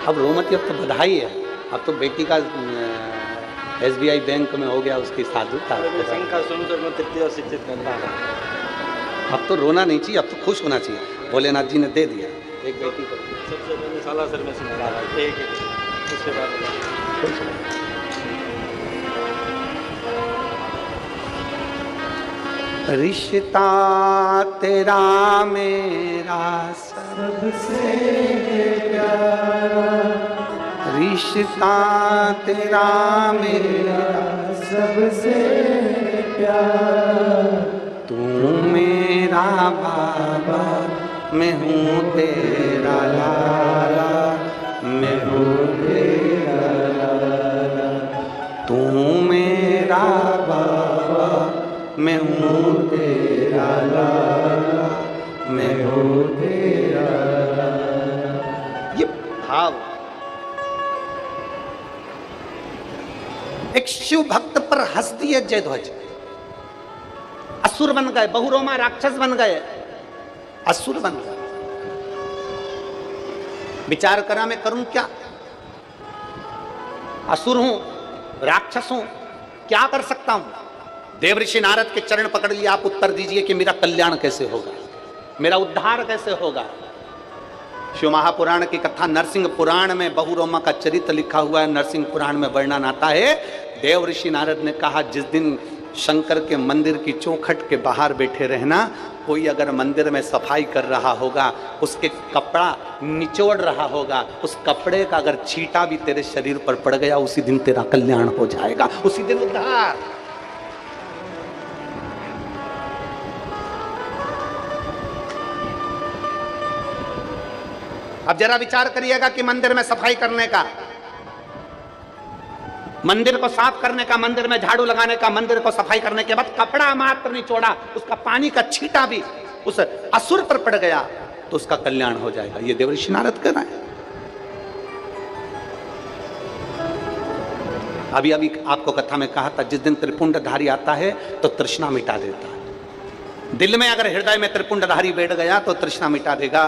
अब रोमती, अब तो बधाई है, अब तो बेटी का SBI बैंक में हो गया, उसकी साधुता। अब तो रोना नहीं चाहिए, अब तो खुश होना चाहिए, भोलेनाथ जी ने दे दिया एक बेटी को। सबसे पहले सालासर में सुना रहा है, उसके बाद रिश्ता तेरा मेरा सबसे प्यारा, रिश्ता तेरा मेरा सबसे प्यारा, तू मेरा बाबा मैं हूँ तेरा लाला, मैं हूँ तेरा लाला, तू मेरा बाबा मैं हूँ तेरा लाला, मैं हूँ तेरा लाला। ये भाव एक शिव भक्त पर हंस दिए जयध्वज, असुर बन गए, बहुरोमा राक्षस बन गए, असुर बन गया। विचार करा मैं करूं क्या? असुर हूं, राक्षस हूं, क्या कर सकता हूं? देवऋषि नारद के चरण पकड़ लिए, आप उत्तर दीजिए कि मेरा कल्याण कैसे होगा, मेरा उद्धार कैसे होगा। शिव महापुराण की कथा नरसिंह पुराण में बहुरोमा का चरित्र लिखा हुआ है। नरसिंह पुराण में वर्णन आता है, देवऋषि नारद ने कहा जिस दिन शंकर के मंदिर की चौखट के बाहर बैठे रहना, कोई अगर मंदिर में सफाई कर रहा होगा, उसके कपड़ा निचोड़ रहा होगा, उस कपड़े का अगर छींटा भी तेरे शरीर पर पड़ गया, उसी दिन तेरा कल्याण हो जाएगा, उसी दिन उद्धार। अब जरा विचार करिएगा कि मंदिर में सफाई करने का, मंदिर को साफ करने का, मंदिर में झाड़ू लगाने का, मंदिर को सफाई करने के बाद कपड़ा मात्र नहीं छोड़ा, उसका पानी का छींटा भी उस असुर पर पड़ गया तो उसका कल्याण हो जाएगा। ये देवऋषि नारद कह रहे हैं। अभी अभी आपको कथा में कहा था, जिस दिन त्रिपुंडधारी आता है तो तृष्णा मिटा देता है। दिल में अगर हृदय में त्रिपुंडधारी बैठ गया तो तृष्णा मिटा देगा।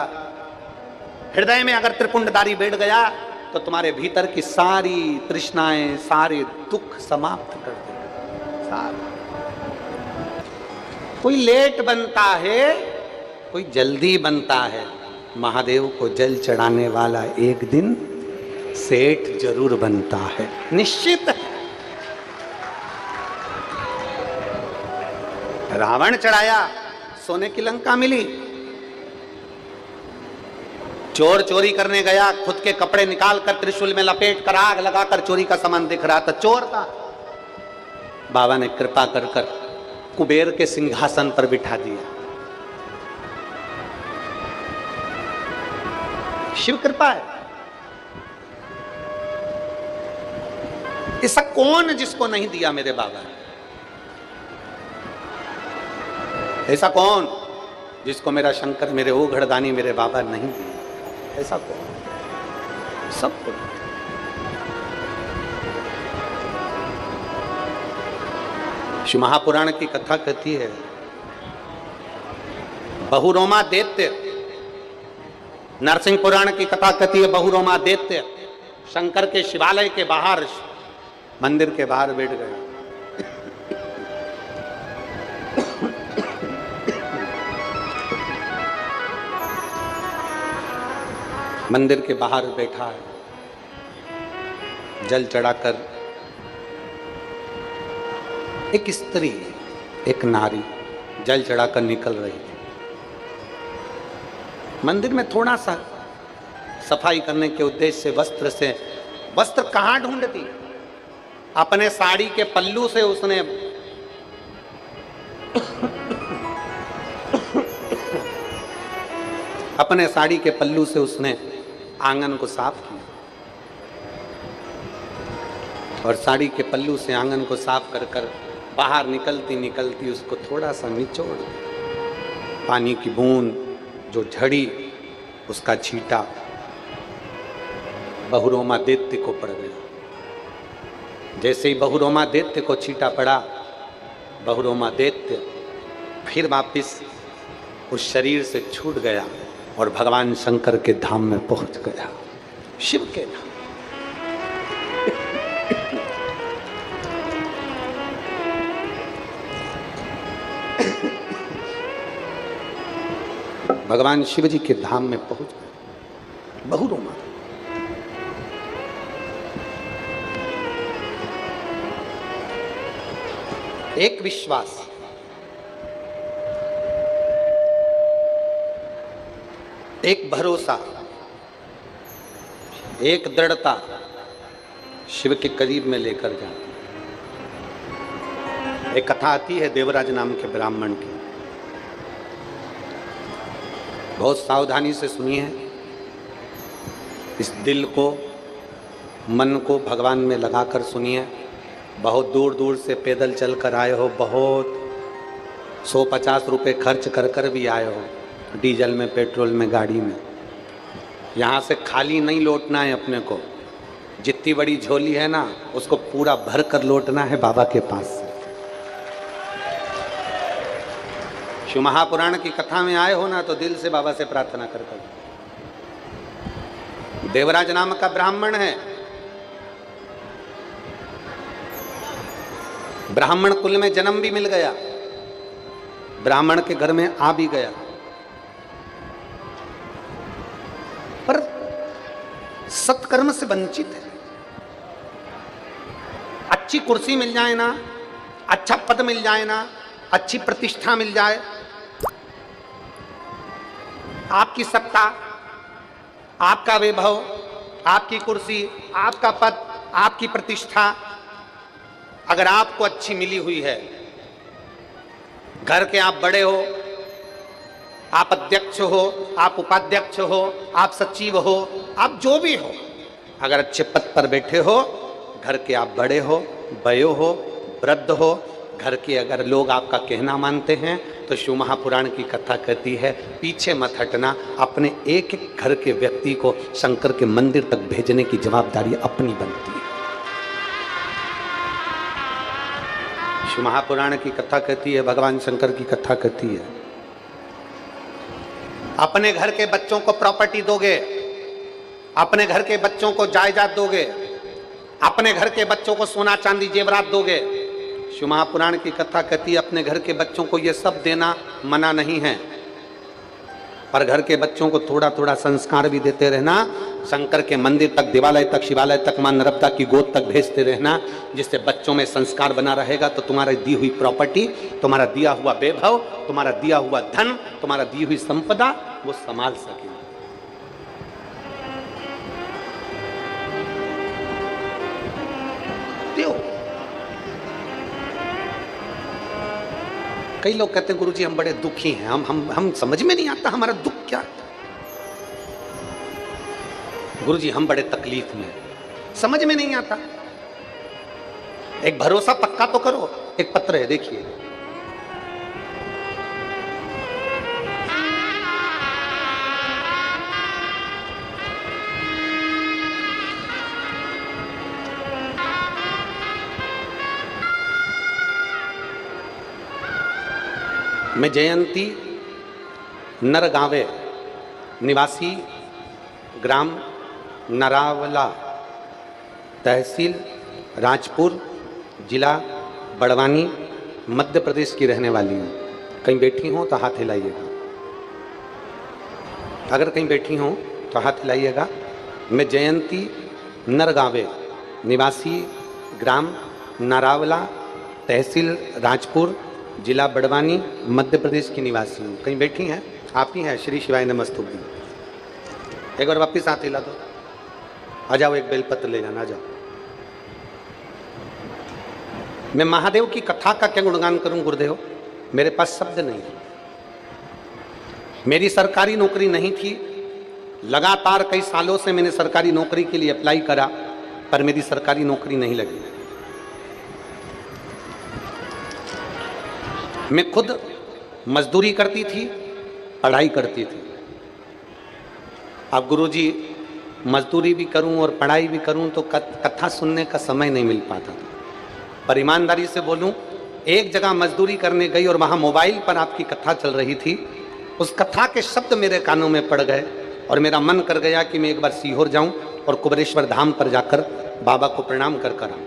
हृदय में अगर त्रिपुंडधारी बैठ गया तो तुम्हारे भीतर की सारी तृष्णाएं, सारे दुख समाप्त कर देगा। कोई लेट बनता है, कोई जल्दी बनता है। महादेव को जल चढ़ाने वाला एक दिन सेठ जरूर बनता है, निश्चित है। रावण चढ़ाया, सोने की लंका मिली। चोर चोरी करने गया, खुद के कपड़े निकालकर त्रिशूल में लपेट कर आग लगाकर चोरी का सामान दिख रहा था, चोर था। बाबा ने कृपा कर कर कुबेर के सिंहासन पर बिठा दिया। शिव कृपा है। ऐसा कौन जिसको नहीं दिया मेरे बाबा ने? ऐसा कौन जिसको मेरा शंकर, मेरे ओ घड़दानी, मेरे बाबा नहीं दिया? ऐसा कौन? सबको। शिव महापुराण की कथा कहती है, बहुरोमा दैत्य। नरसिंह पुराण की कथा कहती है, बहुरोमा दैत्य शंकर के शिवालय के बाहर, मंदिर के बाहर बैठ गए। मंदिर के बाहर बैठा है, जल चढ़ाकर एक स्त्री, एक नारी जल चढ़ाकर निकल रही थी। मंदिर में थोड़ा सा सफाई करने के उद्देश्य से वस्त्र कहाँ ढूंढती? अपने साड़ी के पल्लू से उसने अपने साड़ी के पल्लू से उसने आंगन को साफ किया, और साड़ी के पल्लू से आंगन को साफ कर कर बाहर निकलती निकलती उसको थोड़ा सा निचोड़, पानी की बूंद जो झड़ी, उसका छींटा बहुरोमा दैत्य को पड़ गया। जैसे ही बहुरोमा दैत्य को छींटा पड़ा, बहुरोमा दैत्य फिर वापिस उस शरीर से छूट गया और भगवान शंकर के धाम में पहुंच गया, शिव के धाम। भगवान शिव जी के धाम में पहुंच गए बहुरोमा। एक विश्वास, एक भरोसा, एक दृढ़ता शिव के करीब में लेकर जाती। एक कथा आती है देवराज नाम के ब्राह्मण की, बहुत सावधानी से सुनिए। इस दिल को, मन को भगवान में लगाकर सुनिए। बहुत दूर दूर से पैदल चल कर आए हो, बहुत 150 रुपये खर्च कर कर भी आए हो, डीजल में, पेट्रोल में, गाड़ी में। यहाँ से खाली नहीं लौटना है अपने को। जितनी बड़ी झोली है ना, उसको पूरा भर कर लौटना है बाबा के पास से। शिव महापुराण की कथा में आए हो ना तो दिल से बाबा से प्रार्थना कर कर। देवराज नाम का ब्राह्मण है, ब्राह्मण कुल में जन्म भी मिल गया, ब्राह्मण के घर में आ भी गया, पर सत्कर्म से वंचित है। अच्छी कुर्सी मिल जाए ना, अच्छा पद मिल जाए ना, अच्छी प्रतिष्ठा मिल जाए, आपकी सत्ता, आपका वैभव, आपकी कुर्सी, आपका पद, आपकी प्रतिष्ठा अगर आपको अच्छी मिली हुई है, घर के आप बड़े हो, आप अध्यक्ष हो, आप उपाध्यक्ष हो, आप सचिव हो, आप जो भी हो, अगर अच्छे पद पर बैठे हो, घर के आप बड़े हो, बयो हो, वृद्ध हो, घर के अगर लोग आपका कहना मानते हैं तो शिव महापुराण की कथा कहती है पीछे मत हटना, अपने एक एक घर के व्यक्ति को शंकर के मंदिर तक भेजने की जवाबदारी अपनी बनती है। शिव महापुराण की कथा कहती है, भगवान शंकर की कथा कहती है, अपने घर के बच्चों को प्रॉपर्टी दोगे, अपने घर के बच्चों को जायदाद दोगे, अपने घर के बच्चों को सोना चांदी जेवरात दोगे। शिव महापुराण की कथा कहती है अपने घर के बच्चों को ये सब देना मना नहीं है, पर घर के बच्चों को थोड़ा थोड़ा संस्कार भी देते रहना, शंकर के मंदिर तक, देवालय तक, शिवालय तक, मां नर्मदा की गोद तक भेजते रहना, जिससे बच्चों में संस्कार बना रहेगा तो तुम्हारी दी हुई प्रॉपर्टी, तुम्हारा दिया हुआ वैभव, तुम्हारा दिया हुआ धन, तुम्हारा दी हुई संपदा वो संभाल सके। कई लोग कहते हैं गुरुजी हम बड़े दुखी हैं, हम समझ में नहीं आता हमारा दुख क्या है। गुरुजी हम बड़े तकलीफ में, समझ में नहीं आता। एक भरोसा पक्का तो करो। एक पत्र है देखिए, मैं जयंती नरगावे निवासी ग्राम नरावला तहसील राजपुर जिला बड़वानी मध्य प्रदेश की रहने वाली हूँ। कहीं बैठी हो तो हाथ हिलाइएगा, अगर कहीं बैठी हो तो हाथ हिलाइएगा। मैं जयंती नरगावे निवासी ग्राम नरावला तहसील राजपुर जिला बड़वानी मध्य प्रदेश की निवासी हूँ। कहीं बैठी हैं आप ही हैं? श्री शिवाय नमस्तुभ्यं। एक बार वापिस हाथ हिला दो, आ जाओ, एक बेलपत्र ले जाना, आ जाओ। मैं महादेव की कथा का क्या गुणगान करूं गुरुदेव, मेरे पास शब्द नहीं। मेरी सरकारी नौकरी नहीं थी, लगातार कई सालों से मैंने सरकारी नौकरी के लिए अप्लाई करा, पर मेरी सरकारी नौकरी नहीं लगी। मैं खुद मजदूरी करती थी, पढ़ाई करती थी। अब गुरुजी मजदूरी भी करूं और पढ़ाई भी करूं तो कथा सुनने का समय नहीं मिल पाता था। पर ईमानदारी से बोलूं, एक जगह मजदूरी करने गई और वहां मोबाइल पर आपकी कथा चल रही थी। उस कथा के शब्द मेरे कानों में पड़ गए और मेरा मन कर गया कि मैं एक बार सीहोर जाऊं और कुबेरेश्वर धाम पर जाकर बाबा को प्रणाम कर कर आऊं।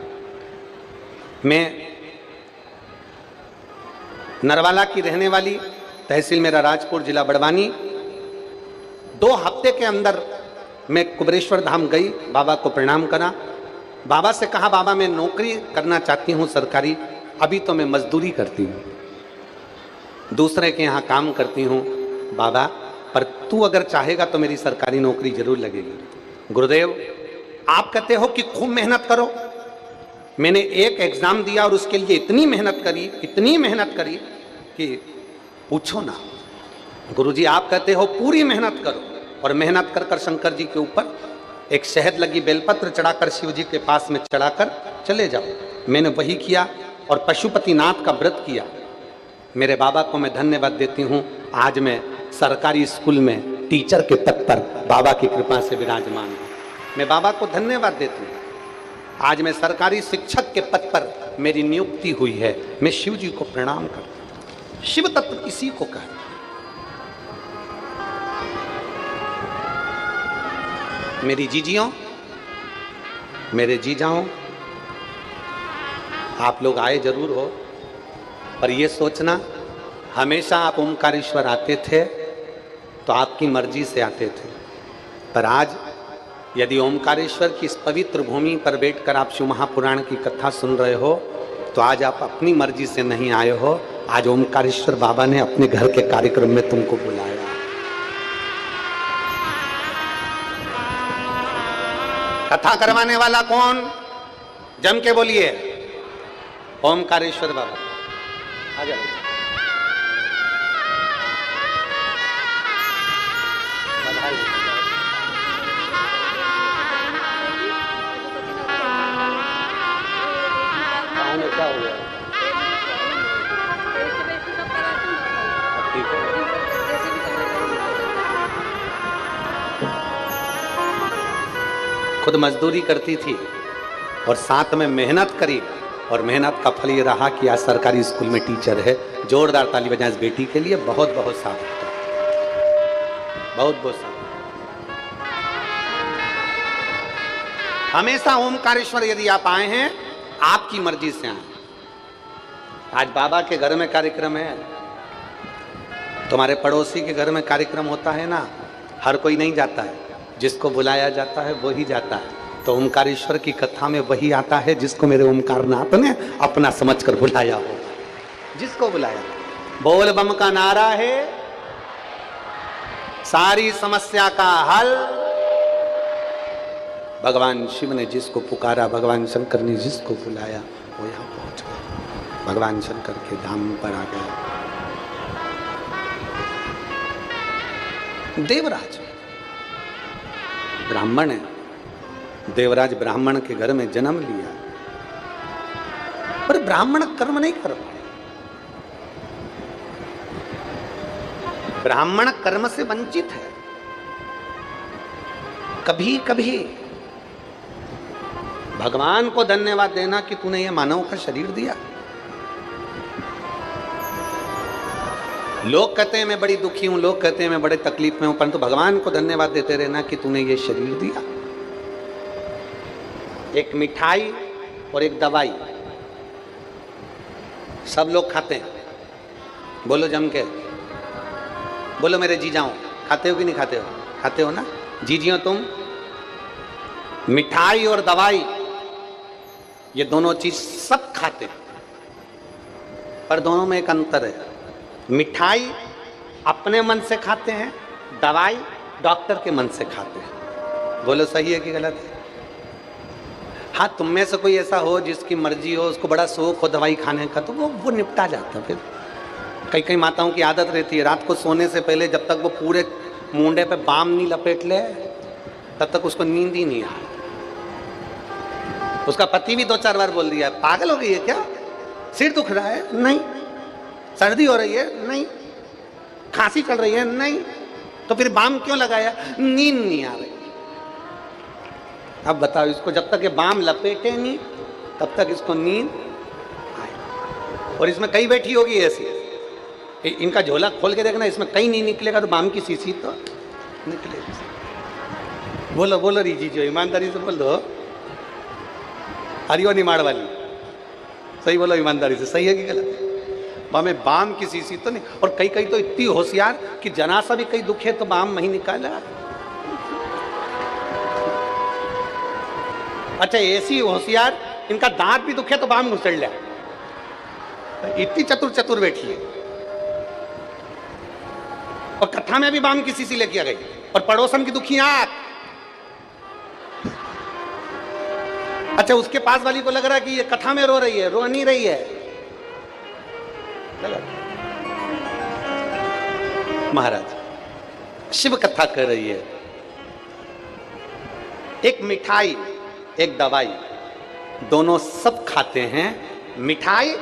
मैं नरवाला की रहने वाली, तहसील मेरा राजपुर, जिला बड़वानी। 2 हफ्ते के अंदर मैं कुबेरेश्वर धाम गई, बाबा को प्रणाम करा, बाबा से कहा बाबा मैं नौकरी करना चाहती हूँ सरकारी, अभी तो मैं मजदूरी करती हूँ, दूसरे के यहाँ काम करती हूँ बाबा, पर तू अगर चाहेगा तो मेरी सरकारी नौकरी जरूर लगेगी। गुरुदेव आप कहते हो कि खूब मेहनत करो, मैंने एक एग्जाम दिया और उसके लिए इतनी मेहनत करी, इतनी मेहनत करी कि पूछो ना। गुरुजी आप कहते हो पूरी मेहनत करो, और मेहनत कर कर शंकर जी के ऊपर एक शहद लगी बेलपत्र चढ़ाकर शिव जी के पास में चढ़ाकर चले जाओ। मैंने वही किया और पशुपतिनाथ का व्रत किया। मेरे बाबा को मैं धन्यवाद देती हूँ, आज मैं सरकारी स्कूल में टीचर के पद पर बाबा की कृपा से विराजमान हूँ। मैं बाबा को धन्यवाद देती हूँ, आज मैं सरकारी शिक्षक के पद पर मेरी नियुक्ति हुई है। मैं शिव जी को प्रणाम करता हूँ। शिव तत्व इसी को कहते हैं। मेरी जीजियों, मेरे जीजाओं, आप लोग आए जरूर हो, पर ये सोचना हमेशा आप ओमकारेश्वर आते थे तो आपकी मर्जी से आते थे, पर आज यदि ओमकारेश्वर की इस पवित्र भूमि पर बैठकर आप शिव महापुराण की कथा सुन रहे हो तो आज आप अपनी मर्जी से नहीं आए हो, आज ओमकारेश्वर बाबा ने अपने घर के कार्यक्रम में तुमको बुलाया। कथा करवाने वाला कौन? जम के बोलिए, ओमकारेश्वर बाबा। आ जाओ। क्या हो गया? ठीक है। खुद मजदूरी करती थी और साथ में मेहनत करी, और मेहनत का फल ये रहा कि आज सरकारी स्कूल में टीचर है। जोरदार ताली बजाएं इस बेटी के लिए। बहुत बहुत साधुवाद, बहुत बहुत साधुवाद। हमेशा ओमकारेश्वर यदि आप आए हैं, आपकी मर्जी से आए। आज बाबा के घर में कार्यक्रम है, तुम्हारे पड़ोसी के घर में कार्यक्रम होता है ना, हर कोई नहीं जाता है, जिसको बुलाया जाता है वही जाता है। तो ओमकारेश्वर की कथा में वही आता है जिसको मेरे ओमकारनाथ ने अपना समझकर बुलाया हो, जिसको बुलाया। बोल बम का नारा है सारी समस्या का हल। भगवान शिव ने जिसको पुकारा, भगवान शंकर ने जिसको बुलाया, वो यहां पहुंच गया, भगवान शंकर के धाम पर आ गया। देवराज ब्राह्मण है, देवराज ब्राह्मण के घर में जन्म लिया, पर ब्राह्मण कर्म नहीं कर पाए। ब्राह्मण कर्म से वंचित है। कभी कभी भगवान को धन्यवाद देना कि तूने ये मानव का शरीर दिया। लोग कहते हैं मैं बड़ी दुखी हूं, लोग कहते हैं मैं बड़े तकलीफ में हूं, परंतु भगवान को धन्यवाद देते रहना कि तूने ये शरीर दिया। एक मिठाई और एक दवाई सब लोग खाते हैं। बोलो जम के, बोलो मेरे जीजाओं, खाते हो कि नहीं खाते हो? खाते हो ना जीजियों? तुम मिठाई और दवाई ये दोनों चीज सब खाते हैं, पर दोनों में एक अंतर है। मिठाई अपने मन से खाते हैं, दवाई डॉक्टर के मन से खाते हैं। बोलो सही है कि गलत है? हाँ, तुम में से कोई ऐसा हो जिसकी मर्जी हो, उसको बड़ा शौक हो दवाई खाने का, तो वो निपटा जाता है। फिर कई कई माताओं की आदत रहती है रात को सोने से पहले जब तक वो पूरे मुंडे पे बाम नहीं लपेट ले तब तक उसको नींद ही नहीं आए। उसका पति भी 2-4 बार बोल दिया, पागल हो गई है क्या? सिर दुख रहा है? नहीं। सर्दी हो रही है? नहीं। खांसी चल रही है? नहीं। तो फिर बाम क्यों लगाया? नींद नहीं आ रही। अब बताओ, इसको जब तक ये बाम लपेटे नहीं तब तक इसको नींद आए। और इसमें कई बैठी होगी ऐसी, इनका झोला खोल के देखना, इसमें कहीं नहीं निकलेगा तो बाम की शीशी तो निकलेगी। बोलो बोलो रीजी जो, ईमानदारी से बोल दो। हरिओ निमाड़ वाली, सही बोलो ईमानदारी से, सही है कि गलत? हमें बाम की शीशी तो नहीं। और कई कई तो इतनी होशियार कि जनासा भी कई दुखे तो बाम नहीं निकाला। अच्छा, ऐसी होशियार इनका दांत भी दुखे तो बाम घुसड़ लिया। इतनी चतुर चतुर बैठी है। और कथा में भी बाम की शीशी लेके आ गई, और पड़ोसन की दुखी आंख। अच्छा, उसके पास वाली को लग रहा है कि ये कथा में रो रही है, रो नहीं रही है। महाराज शिव कथा कर रही है। एक मिठाई एक दवाई, दोनों सब खाते हैं। मिठाई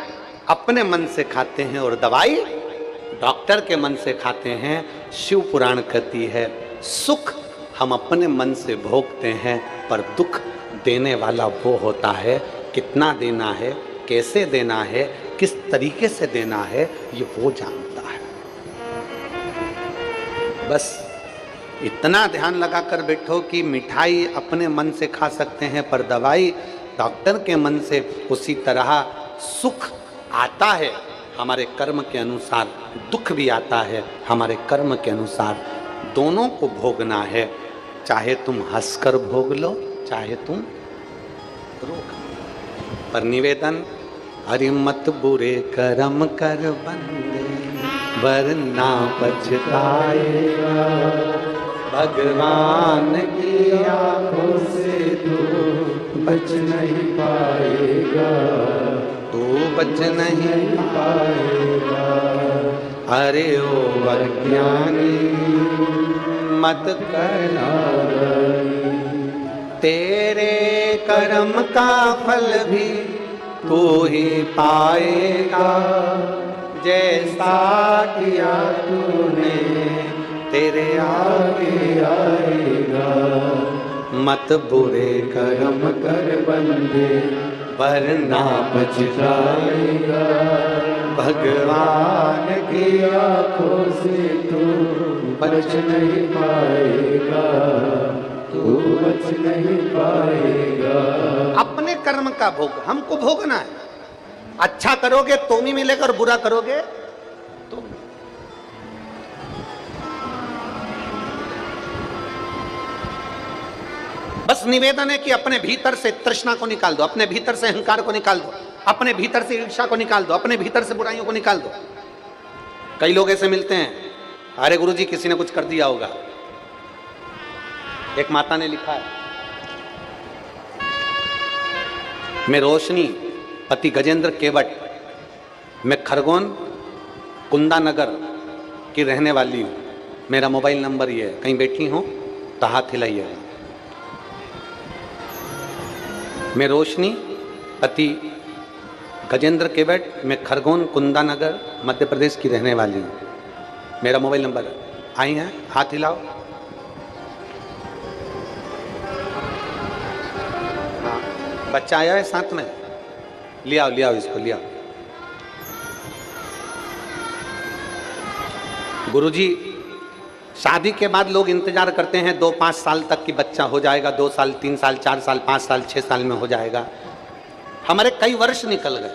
अपने मन से खाते हैं और दवाई डॉक्टर के मन से खाते हैं। शिव पुराण कहती है सुख हम अपने मन से भोगते हैं, पर दुख देने वाला वो होता है। कितना देना है, कैसे देना है, किस तरीके से देना है ये वो जानता है। बस इतना ध्यान लगाकर बैठो कि मिठाई अपने मन से खा सकते हैं, पर दवाई डॉक्टर के मन से उसी तरह सुख आता है हमारे कर्म के अनुसार, दुख भी आता है हमारे कर्म के अनुसार। दोनों को भोगना है, चाहे तुम हंसकर भोग लो, चाहे तुम रो। पर निवेदन, अरे मत बुरे कर्म कर बंदे, वरना पछताएगा। भगवान की आंखों से तू बच नहीं पाएगा, तू बच नहीं पाएगा। अरे ओ अज्ञानी मत करना, तेरे कर्म का फल भी तू ही पाएगा। जैसा किया तूने तेरे आगे आएगा। मत बुरे कर्म कर बंदे, वरना पछताएगा। भगवान की आंखों से तू बच नहीं पाएगा, तू बच नहीं पाएगा। अपने कर्म का भोग हमको भोगना है। अच्छा करोगे तो भी मिलेगा और बुरा करोगे तो। बस निवेदन है कि अपने भीतर से तृष्णा को निकाल दो, अपने भीतर से अहंकार को निकाल दो, अपने भीतर से ईर्ष्या को निकाल दो, अपने भीतर से बुराइयों को निकाल दो। कई लोग ऐसे मिलते हैं, अरे गुरुजी किसी ने कुछ कर दिया होगा। एक माता ने लिखा है, मैं रोशनी पति गजेंद्र केवट, मैं खरगोन कुंदा नगर की रहने वाली हूँ। मेरा मोबाइल नंबर ये है, कहीं बैठी हूँ तो हाथ हिलाइए। मैं रोशनी पति गजेंद्र केवट, मैं खरगोन कुंदा नगर मध्य प्रदेश की रहने वाली हूँ। मेरा मोबाइल नंबर है। आई हैं, हाथ हिलाओ। हाँ, बच्चा आया है साथ में, ले आओ इसको, ले आओ। गुरुजी, शादी के बाद लोग इंतजार करते हैं 2-5 साल तक कि बच्चा हो जाएगा, 2 साल 3 साल 4 साल 5 साल 6 साल में हो जाएगा। हमारे कई वर्ष निकल गए,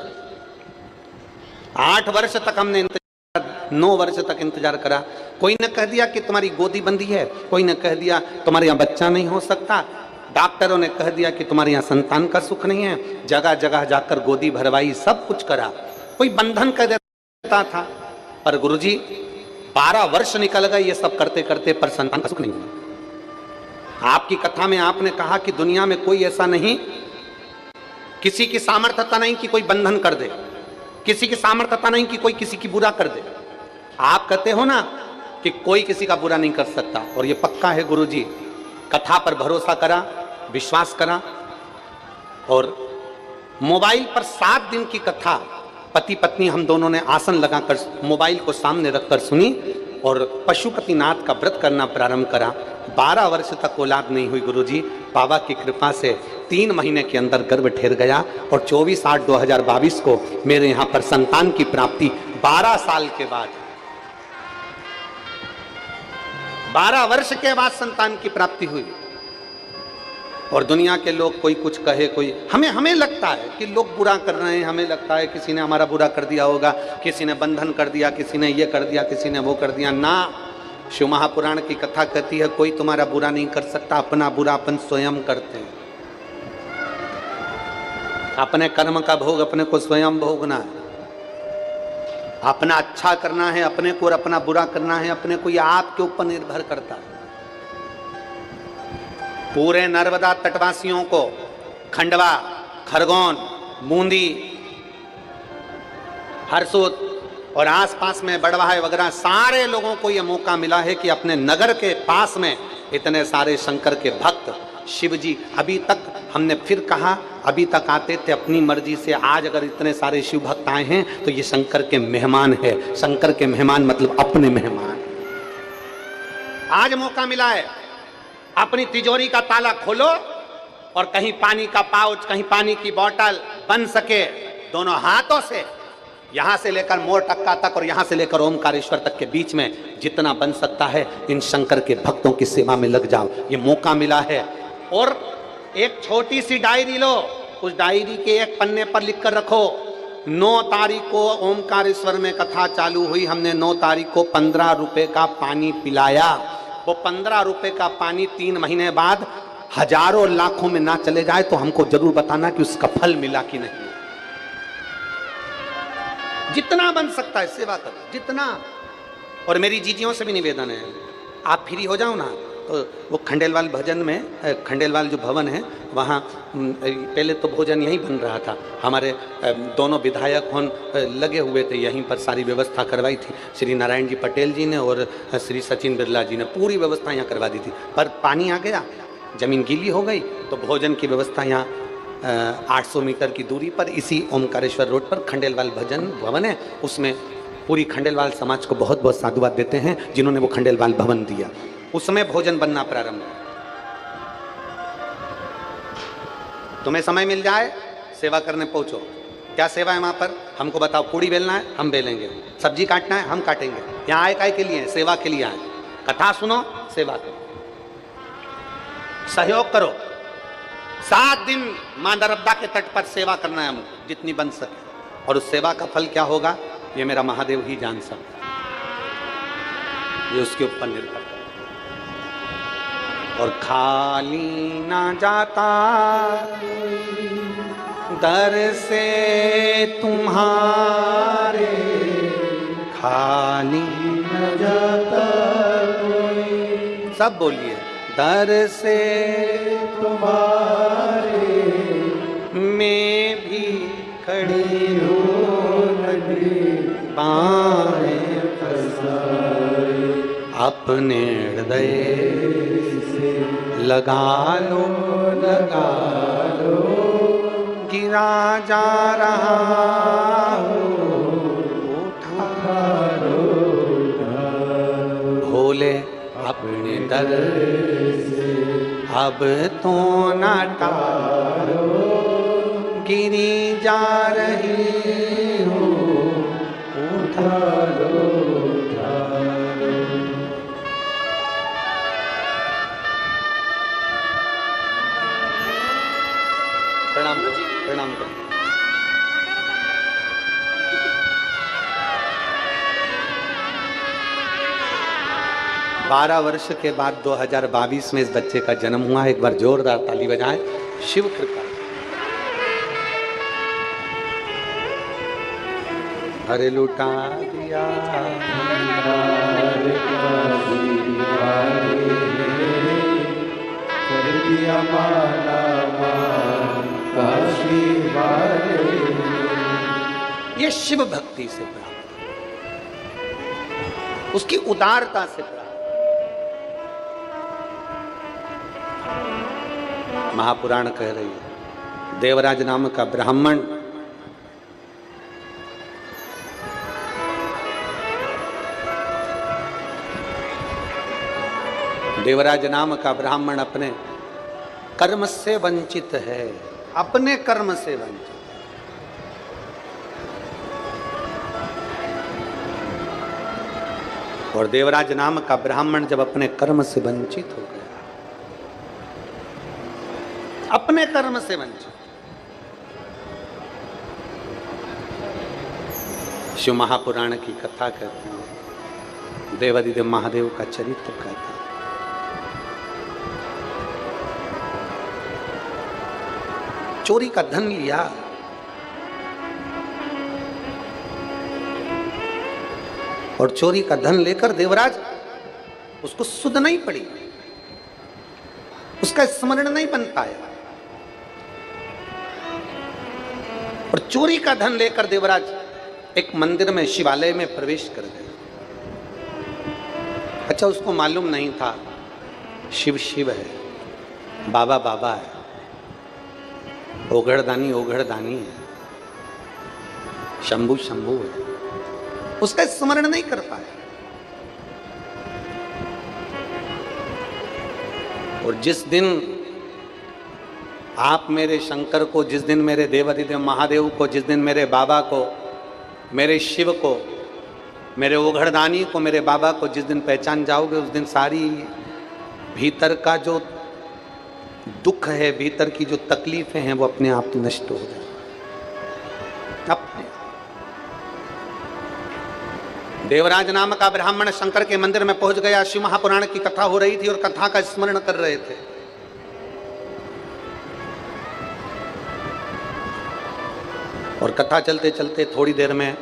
8 वर्ष तक हमने इंतजार, 9 वर्ष तक इंतजार करा। कोई ने कह दिया कि तुम्हारी गोदी बंदी है, कोई ने कह दिया तुम्हारे यहाँ बच्चा नहीं हो सकता, डॉक्टरों ने कह दिया कि तुम्हारे यहाँ संतान का सुख नहीं है। जगह जगह जाकर गोदी भरवाई, सब कुछ करा, कोई बंधन कर देता था। पर गुरुजी 12 वर्ष निकल गए ये सब करते करते, पर संतान का सुख नहीं हुआ। आपकी कथा में आपने कहा कि दुनिया में कोई ऐसा नहीं, किसी की सामर्थ्यता नहीं कि कोई बंधन कर दे, किसी की सामर्थ्यता नहीं कि कोई किसी की बुरा कर दे। आप कहते हो ना कि कोई किसी का बुरा नहीं कर सकता, और ये पक्का है गुरुजी। कथा पर भरोसा करा, विश्वास करा, और मोबाइल पर 7 दिन की कथा पति पत्नी हम दोनों ने आसन लगाकर मोबाइल को सामने रखकर सुनी और पशुपतिनाथ का व्रत करना प्रारंभ करा। 12 वर्ष तक औलाद नहीं हुई गुरुजी। बाबा की कृपा से 3 महीने के अंदर गर्भ ठहर गया और 24/8/2022 को मेरे यहाँ पर संतान की प्राप्ति 12 साल के बाद, 12 वर्ष के बाद संतान की प्राप्ति हुई। और दुनिया के लोग कोई कुछ कहे, कोई हमें लगता है कि लोग बुरा कर रहे हैं, हमें लगता है किसी ने हमारा बुरा कर दिया होगा, किसी ने बंधन कर दिया, किसी ने ये कर दिया, किसी ने वो कर दिया। ना, शिव महापुराण की कथा कहती है कोई तुम्हारा बुरा नहीं कर सकता, अपना बुरा अपन स्वयं करते हैं। अपने कर्म का भोग अपने को स्वयं भोगना है, अपना अच्छा करना है अपने को और अपना बुरा करना है अपने को, यह आपके ऊपर निर्भर करता है। पूरे नर्मदा तटवासियों को, खंडवा, खरगोन, बूंदी, हरसूद और आसपास में बड़वाह वगैरह सारे लोगों को यह मौका मिला है कि अपने नगर के पास में इतने सारे शंकर के भक्त, शिव जी, अभी तक हमने फिर कहा, अभी तक आते थे अपनी मर्जी से, आज अगर इतने सारे शिव भक्त आए हैं तो ये शंकर के मेहमान है। शंकर के मेहमान मतलब अपने मेहमान। आज मौका मिला है, अपनी तिजोरी का ताला खोलो और कहीं पानी का पाउच, कहीं पानी की बोतल बन सके दोनों हाथों से यहां से लेकर मोर टक्का तक और यहां से लेकर ओमकारेश्वर तक के बीच में जितना बन सकता है इन शंकर के भक्तों की सेवा में लग जाओ। ये मौका मिला है। और एक छोटी सी डायरी लो, उस डायरी के एक पन्ने पर लिख कर रखो, 9 तारीख को ओमकारेश्वर में कथा चालू हुई, हमने 9 तारीख को 15 रुपए का पानी पिलाया। वो 15 रुपए का पानी 3 महीने बाद हजारों लाखों में ना चले जाए तो हमको जरूर बताना कि उसका फल मिला कि नहीं। जितना बन सकता है सेवा करो, जितना। और मेरी जीजियों से भी निवेदन है, आप फ्री हो जाओ ना तो वो खंडेलवाल भजन में, खंडेलवाल जो भवन है वहाँ पहले तो भोजन यहीं बन रहा था। हमारे दोनों विधायक लगे हुए थे, यहीं पर सारी व्यवस्था करवाई थी। श्री नारायण जी पटेल जी ने और श्री सचिन बिरला जी ने पूरी व्यवस्था यहाँ करवा दी थी। पर पानी आ गया, जमीन गीली हो गई, तो भोजन की व्यवस्था यहाँ 800 मीटर की दूरी पर इसी ओमकारेश्वर रोड पर खंडेलवाल भजन भवन है। उसमें पूरी खंडेलवाल समाज को बहुत बहुत साधुवाद देते हैं जिन्होंने वो खंडेलवाल भवन दिया। उसमें भोजन बनना प्रारंभ हुआ। तुम्हें समय मिल जाए सेवा करने पहुंचो। क्या सेवा है वहां पर? हमको बताओ। पूड़ी बेलना है, हम बेलेंगे। सब्जी काटना है, हम काटेंगे। यहाँ आए काय के लिए? सेवा के लिए आए। कथा सुनो, सेवा करो, सहयोग करो। 7 दिन मां नर्मदा के तट पर सेवा करना है हमको, जितनी बन सके। और उस सेवा का फल क्या होगा ये मेरा महादेव ही जान सकता है, ये उसके ऊपर निर्भर है। और खाली ना जाता दर से तुम्हारे, खाली ना जाता कोई। सब बोलिए, दर से तुम्हारे मैं भी खड़ी हूँ, बाहें पसारे, अपने हृदय से लगा लो, लगा लो, गिरा जा रहा हो, उठा लो, भोले अपने दर से अब तो ना टालो, गिरी जा रही हो, उठा लो, उठा लो। प्रणाम करो, प्रणाम करो। 12 वर्ष के बाद 2022 में इस बच्चे का जन्म हुआ है। एक बार जोरदार ताली बजाएं। शिव कृपा। हरे लुटा दिया, ये शिव भक्ति से प्राप्त, उसकी उदारता से प्राप्त। महापुराण कह रही है, देवराज नाम का ब्राह्मण अपने कर्म से वंचित है, अपने कर्म से वंचित। और देवराज नाम का ब्राह्मण जब अपने कर्म से वंचित हो गया, अपने कर्म से वंचित, शिव महापुराण की कथा कहते हैं, देवादिदेव महादेव का चरित्र कहता है। चोरी का धन लिया, और चोरी का धन लेकर देवराज, उसको सुध नहीं पड़ी, उसका स्मरण नहीं बन पाया, और चोरी का धन लेकर देवराज एक मंदिर में, शिवालय में प्रवेश कर गए। अच्छा, उसको मालूम नहीं था शिव शिव है, बाबा बाबा है, ओघड़दानी ओघड़दानी है, शंभू शंभू है। उसका स्मरण नहीं कर पाया। और जिस दिन आप मेरे शंकर को, जिस दिन मेरे देवादिदेव महादेव को, जिस दिन मेरे बाबा को मेरे शिव को, मेरे ओघड़दानी को, मेरे बाबा को जिस दिन पहचान जाओगे उस दिन सारी भीतर का जो दुख है, भीतर की जो तकलीफें हैं, वो अपने आप नष्ट हो जाए अपने। देवराज नाम का ब्राह्मण शंकर के मंदिर में पहुंच गया। शिव महापुराण की कथा हो रही थी और कथा का स्मरण कर रहे थे। और कथा चलते चलते थोड़ी देर में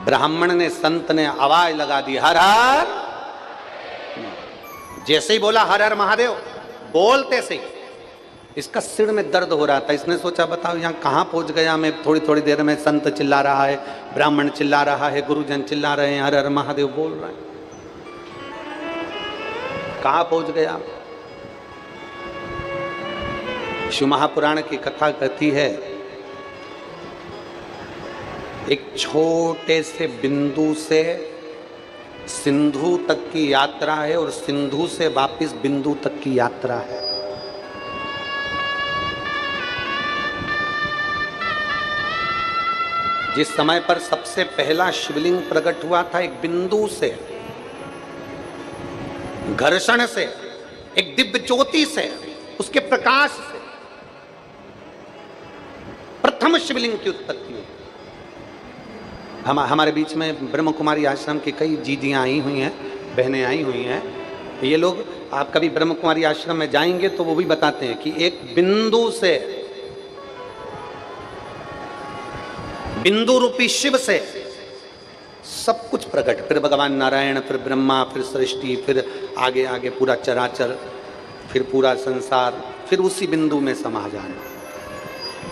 ब्राह्मण ने, संत ने आवाज लगा दी, हर हर। जैसे ही बोला हर हर महादेव, बोलते से इसका सिर में दर्द हो रहा था। इसने सोचा बताओ यहाँ कहाँ पहुंच गया मैं। थोड़ी थोड़ी देर में संत चिल्ला रहा है, ब्राह्मण चिल्ला रहा है, गुरुजन चिल्ला रहे हैं, हर हर महादेव बोल रहे हैं। कहाँ पहुंच गया? शिव महापुराण की कथा कहती है एक छोटे से बिंदु से सिंधु तक की यात्रा है और सिंधु से वापस बिंदु तक की यात्रा है। जिस समय पर सबसे पहला शिवलिंग प्रकट हुआ था, एक बिंदु से, घर्षण से, एक दिव्य ज्योति से, उसके प्रकाश से प्रथम शिवलिंग की उत्पत्ति हुई। हमारे बीच में ब्रह्म कुमारी आश्रम की कई जीजियाँ आई हुई हैं, बहनें आई हुई हैं। ये लोग, आप कभी ब्रह्म कुमारी आश्रम में जाएंगे तो वो भी बताते हैं कि एक बिंदु से, बिंदु रूपी शिव से सब कुछ प्रकट, फिर भगवान नारायण, फिर ब्रह्मा, फिर सृष्टि, फिर आगे आगे पूरा चराचर, फिर पूरा संसार, फिर उसी बिंदु में समा जाना।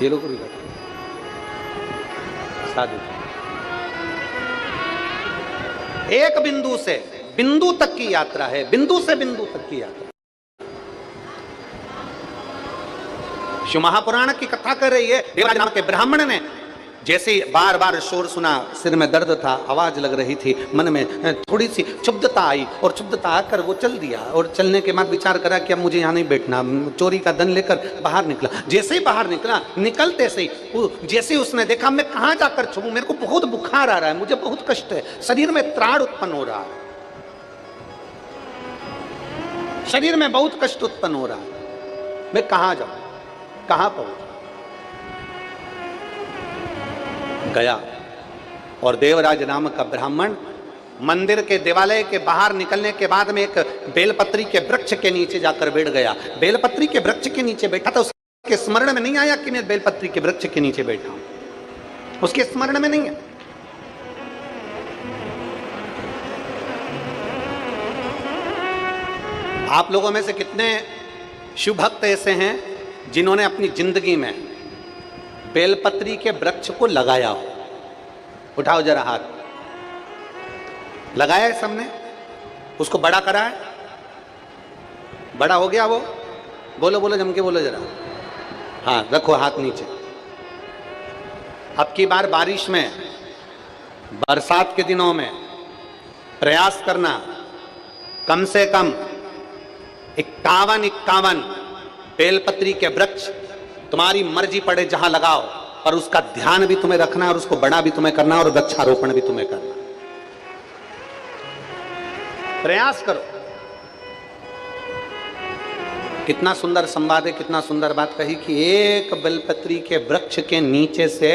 ये लोग भी बताते साधु। एक बिंदु से बिंदु तक की यात्रा है, बिंदु से बिंदु तक की यात्रा। शिव महापुराण की कथा कर रही है। देवराज नाम के ब्राह्मण ने जैसे बार बार शोर सुना, सिर में दर्द था, आवाज लग रही थी, मन में थोड़ी सी क्षुब्धता आई और क्षुब्धता आकर वो चल दिया। और चलने के बाद विचार करा कि अब मुझे यहाँ नहीं बैठना, चोरी का धन लेकर बाहर निकला। जैसे ही बाहर निकला, निकलते से ही जैसे ही उसने देखा मैं कहाँ जाकर छुपूं, मेरे को बहुत बुखार आ रहा है, मुझे बहुत कष्ट है, शरीर में त्राण उत्पन्न हो रहा है, शरीर में बहुत कष्ट उत्पन्न हो रहा है, मैं कहाँ जाऊं, कहाँ पहुंचूं। गया और देवराज नाम का ब्राह्मण मंदिर के देवालय के बाहर निकलने के बाद में एक बेलपत्री के वृक्ष के नीचे जाकर बैठ गया। बेलपत्री के वृक्ष के नीचे बैठा था, उसके स्मरण में नहीं आया कि मैं बेलपत्री के वृक्ष के नीचे बैठा हूं, उसके स्मरण में नहीं है। आप लोगों में से कितने शिव भक्त ऐसे हैं जिन्होंने अपनी जिंदगी में बेलपत्री के वृक्ष को लगाया हो? उठाओ जरा हाथ। लगाया है सबने? उसको बड़ा करा है? बड़ा हो गया वो? बोलो बोलो, जम के बोलो जरा। हाँ, रखो हाथ नीचे। अब की बार बारिश में, बरसात के दिनों में प्रयास करना कम से कम 51 बेलपत्री के वृक्ष, तुम्हारी मर्जी पड़े जहां लगाओ, पर उसका ध्यान भी तुम्हें रखना है और उसको बड़ा भी तुम्हें करना है और वृक्षारोपण भी तुम्हें करना। प्रयास करो। कितना सुंदर संवाद है, कितना सुंदर बात कही कि एक बेलपत्री के वृक्ष के नीचे से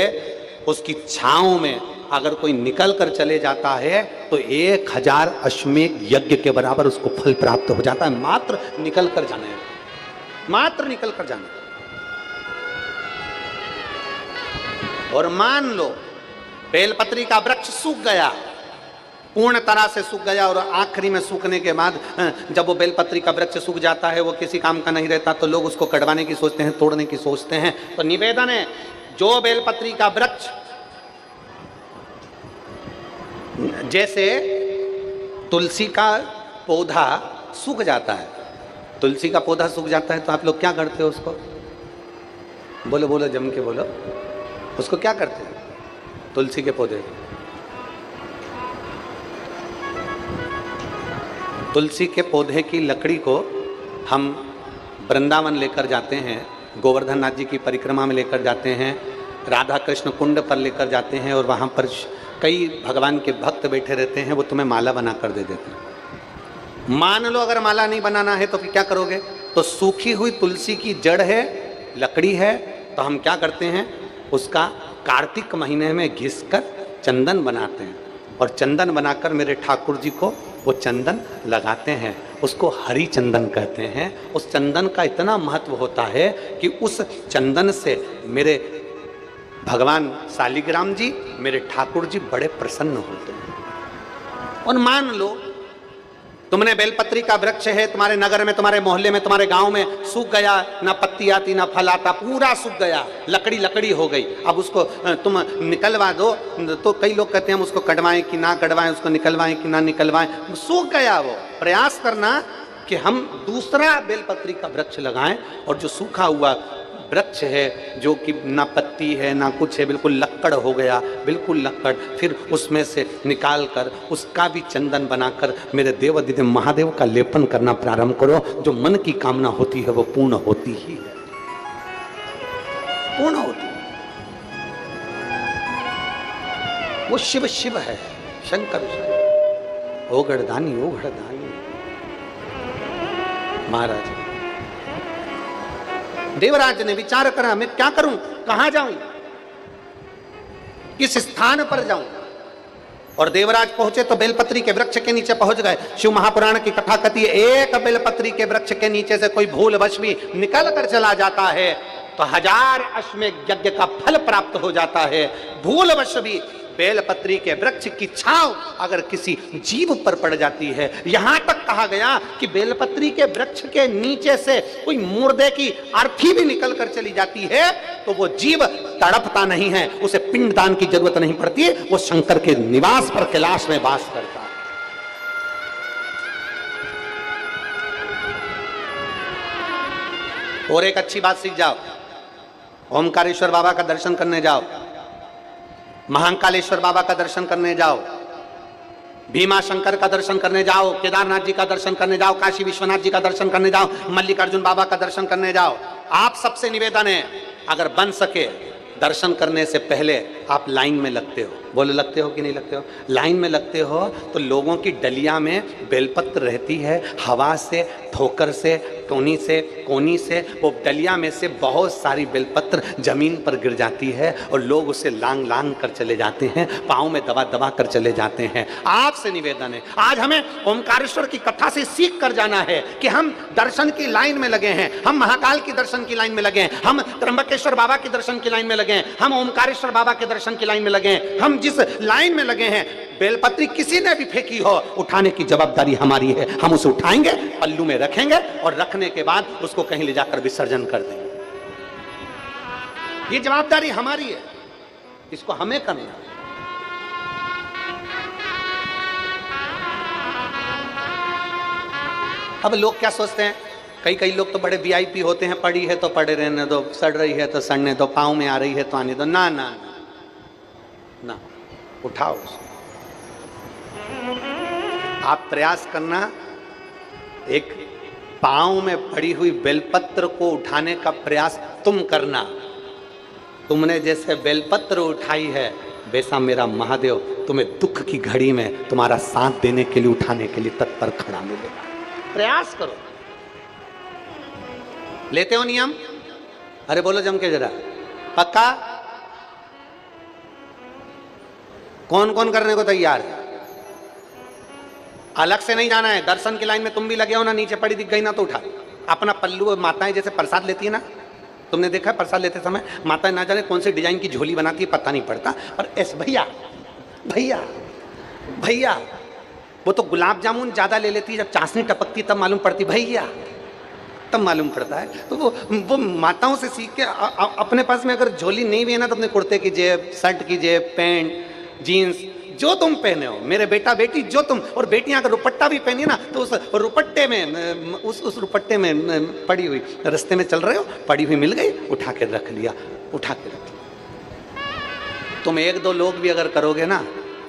उसकी छांव में अगर कोई निकल कर चले जाता है तो 1000 अश्वमेध यज्ञ के बराबर उसको फल प्राप्त हो जाता है। मात्र निकल कर जाने, मात्र निकल कर जाने। और मान लो बेलपत्री का वृक्ष सूख गया, पूर्ण तरह से सूख गया, और आखिरी में सूखने के बाद जब वो बेलपत्री का वृक्ष सूख जाता है, वो किसी काम का नहीं रहता, तो लोग उसको कटवाने की सोचते हैं, तोड़ने की सोचते हैं। तो निवेदन है, जो बेलपत्री का वृक्ष जैसे तुलसी का पौधा सूख जाता है, तुलसी का पौधा सूख जाता है तो आप लोग क्या करते हो उसको? बोलो बोलो, जम के बोलो। उसको क्या करते हैं? तुलसी के पौधे, तुलसी के पौधे की लकड़ी को हम वृंदावन लेकर जाते हैं, गोवर्धन नाथ जी की परिक्रमा में लेकर जाते हैं, राधा कृष्ण कुंड पर लेकर जाते हैं और वहाँ पर कई भगवान के भक्त बैठे रहते हैं, वो तुम्हें माला बना कर दे देते हैं। मान लो अगर माला नहीं बनाना है तो फिर क्या करोगे? तो सूखी हुई तुलसी की जड़ है, लकड़ी है, तो हम क्या करते हैं, उसका कार्तिक महीने में घिस कर चंदन बनाते हैं और चंदन बनाकर मेरे ठाकुर जी को वो चंदन लगाते हैं, उसको हरी चंदन कहते हैं। उस चंदन का इतना महत्व होता है कि उस चंदन से मेरे भगवान शालिग्राम जी, मेरे ठाकुर जी बड़े प्रसन्न होते हैं। और मान लो तुमने बेलपत्री का वृक्ष है, तुम्हारे नगर में, तुम्हारे मोहल्ले में, तुम्हारे गांव में सूख गया, ना पत्ती आती ना फल आता, पूरा सूख गया, लकड़ी लकड़ी हो गई। अब उसको तुम निकलवा दो तो कई लोग कहते हैं हम उसको कटवाएं कि ना कटवाएं, उसको निकलवाएं कि ना निकलवाएं, सूख गया वो। प्रयास करना कि हम दूसरा बेलपत्री का वृक्ष लगाएं, और जो सूखा हुआ वृक्ष है जो कि ना पत्ती है ना कुछ है, बिल्कुल लक्कड़ हो गया, बिल्कुल लक्कड़, फिर उसमें से निकाल कर उसका भी चंदन बनाकर मेरे देव दिव्य महादेव का लेपन करना प्रारंभ करो। जो मन की कामना होती है वो पूर्ण होती ही है, पूर्ण होती है। वो शिव शिव है, शंकर शंकर, ओगढ़दानी ओगढ़दानी महाराज। देवराज ने विचार करा, मैं क्या करूं, कहां जाऊं, किस स्थान पर जाऊं। और देवराज पहुंचे तो बेलपत्री के वृक्ष के नीचे पहुंच गए। शिव महापुराण की कथा कहती है, एक बेलपत्री के वृक्ष के नीचे से कोई भूलवश भी निकल कर चला जाता है तो 1000 अश्वमेध यज्ञ का फल प्राप्त हो जाता है। भूलवश भी बेलपत्री के वृक्ष की छांव अगर किसी जीव पर पड़ जाती है, यहां तक कहा गया कि बेलपत्री के वृक्ष के नीचे से कोई मुर्दे की अर्थी भी निकल कर चली जाती है तो वो जीव तड़पता नहीं है, उसे पिंडदान की जरूरत नहीं पड़ती, वो शंकर के निवास पर कैलाश में वास करता है। और एक अच्छी बात सीख जाओ, ओमकारेश्वर बाबा का दर्शन करने जाओ, महाकालेश्वर बाबा का दर्शन करने जाओ, भीमा शंकर का दर्शन करने जाओ, केदारनाथ जी का दर्शन करने जाओ, काशी विश्वनाथ जी का दर्शन करने जाओ, मल्लिकार्जुन बाबा का दर्शन करने जाओ। आप सबसे निवेदन है, अगर बन सके दर्शन करने से पहले आप लाइन में लगते हो। बोलो लगते हो कि नहीं लगते हो? लाइन में लगते हो तो लोगों की डलिया में बेलपत्र रहती है, हवा से, ठोकर से, कोनी से वो डलिया में से बहुत सारी बेलपत्र जमीन पर गिर जाती है और लोग उसे लांग लांग कर चले जाते हैं, पाँव में दबा दबा कर चले जाते हैं। आपसे निवेदन है, आज हमें ओमकारेश्वर की कथा से सीख कर जाना है कि हम दर्शन की लाइन में लगे हैं, हम महाकाल की दर्शन की लाइन में लगे हैं, हम त्र्यंबकेश्वर बाबा की दर्शन की लाइन में लगे हैं, हम ओमकारेश्वर बाबा के दर्शन की लाइन में लगे हैं। हम जिस लाइन में लगे हैं, बेलपत्री किसी ने भी फेंकी हो, उठाने की जवाबदारी हमारी है। हम उसे उठाएंगे, पल्लू में रखेंगे और रखने के बाद उसको कहीं ले जाकर विसर्जन कर देंगे। ये जवाबदारी हमारी है, इसको हमें करना है। अब लोग क्या सोचते हैं, कई लोग तो बड़े वीआईपी होते हैं, पड़ी है तो पड़े रहने दो, सड़ रही है तो सड़ने दो, पाँव में आ रही है तो आने दो। ना ना ना, उठाओ उसको। आप प्रयास करना, एक पाँव में पड़ी हुई बेलपत्र को उठाने का प्रयास तुम करना। तुमने जैसे बेलपत्र उठाई है वैसा मेरा महादेव तुम्हें दुख की घड़ी में तुम्हारा साथ देने के लिए, उठाने के लिए तत्पर खड़ा मिलेगा। प्रयास करो। लेते हो नियम? अरे बोलो जम के जरा, पक्का? कौन कौन करने को तैयार है? अलग से नहीं जाना है, दर्शन की लाइन में तुम भी लगे हो ना, नीचे पड़ी दिख गई ना तो उठा अपना पल्लू। माताएं जैसे प्रसाद लेती है ना, तुमने देखा है प्रसाद लेते समय माताएं ना जाने कौन सी डिजाइन की झोली बनाती है, पता नहीं पड़ता, पर ऐसे भैया भैया भैया, वो तो गुलाब जामुन ज्यादा ले लेती है, जब चाशनी टपकती तब मालूम पड़ती भैया, तब मालूम पड़ता है। तो वो माताओं से सीख के अपने पास में अगर झोली नहीं भी है ना तो अपने कुर्ते की जेब, शर्ट की जेब, पैंट, जीन्स, जो तुम पहने हो, मेरे बेटा बेटी जो तुम, और बेटियां अगर रुपट्टा भी पहनी ना तो उस रुपट्टे में, उस रुपट्टे में पड़ी हुई, रास्ते में चल रहे हो पड़ी हुई मिल गई, उठा के रख लिया, उठा के रख लिया। तुम एक दो लोग भी अगर करोगे ना,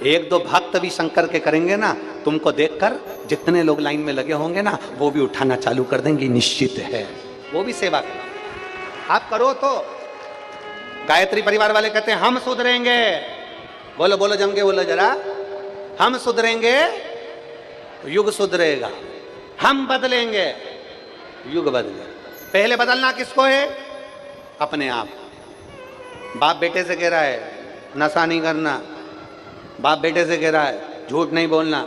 एक दो भक्त भी शंकर के करेंगे ना, तुमको देखकर जितने लोग लाइन में लगे होंगे ना वो भी उठाना चालू कर देंगे, निश्चित है। वो भी सेवा करो, आप करो तो। गायत्री परिवार वाले कहते हैं हम सुधरेंगे, बोलो बोलो जम के बोलो जरा। हम सुधरेंगे तो युग सुधरेगा, हम बदलेंगे युग बदलेगा। पहले बदलना किसको है? अपने आप। बाप बेटे से कह रहा है नशा नहीं करना, बाप बेटे से कह रहा है झूठ नहीं बोलना,